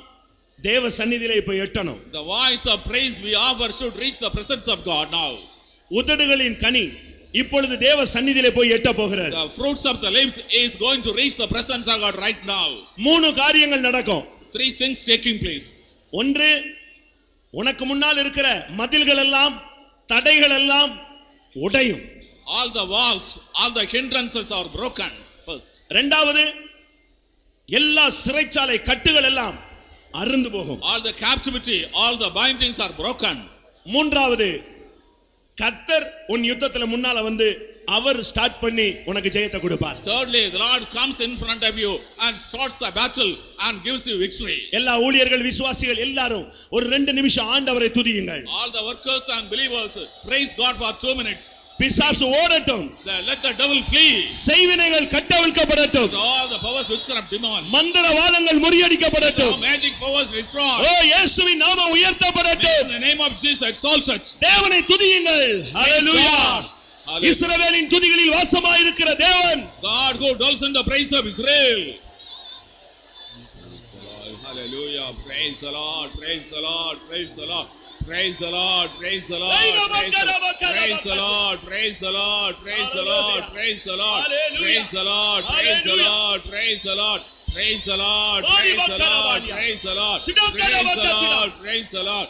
தேவ சந்நிதியிலே இப்ப எட்டணும். The voice of praise we offer should reach the presence of God now. உதடுகளின் கனி இப்பொழுது தேவ சந்நிதியிலே போய் எட்ட போகிறது. The fruits of the lips is going to reach the presence of God right now. மூணு காரியங்கள் நடக்கும். 3 things taking place. ஒன்று, உனக்கு முன்னால் இருக்கிற மதில்கள் எல்லாம் தடைகள் எல்லாம் உடையும். All the walls, all the hindrances are broken first. இரண்டாவது, எல்லா சிறைச்சாலை கட்டுகள் எல்லாம் அறுந்து போகும். All the captivity, all the bindings are broken. மூன்றாவது, கர்த்தர் உன் யுத்தத்துல முன்னால வந்து அவர் ஸ்டார்ட் பண்ணி உனக்கு ஜெயத்தை கொடுப்பார். Thirdly, the Lord comes in front of you and starts the battle and gives you victory. எல்லா ஊழியர்கள் விசுவாசிகள் எல்லாரும் ஒரு 2 நிமிஷம் ஆண்டவரை துதியுங்கள். All the workers and believers praise God for 2 minutes. பிசாசு ஓடட்டும். Let the devil flee. செய்வினைகள் கட்டவிழ்க்கப்படட்டும். All the powers which cannot demon. மந்திரவாதங்கள் முறியடிக்கப்படட்டும். Magic powers destroyed. ஓ, இயேசுவின் நாமம் உயர்த்தப்படட்டும். In the name of Jesus exalted. தேவனை துதியுங்கள். ஹalleluya. Hallelujah. இஸ்ரவேலின் துதிகளில் வாசமாயிருக்கிற தேவன். God who dwells in the praise of Israel. Hallelujah. Praise the Lord. Praise the Lord. Praise the Lord. Praise the Lord. Praise the Lord. Praise the Lord. Praise the Lord. Praise the Lord. Praise the Lord. Praise the Lord. Praise the Lord. Praise the Lord. Praise the Lord. Praise the Lord. Praise the Lord. Praise the Lord. Praise the Lord. Praise the Lord.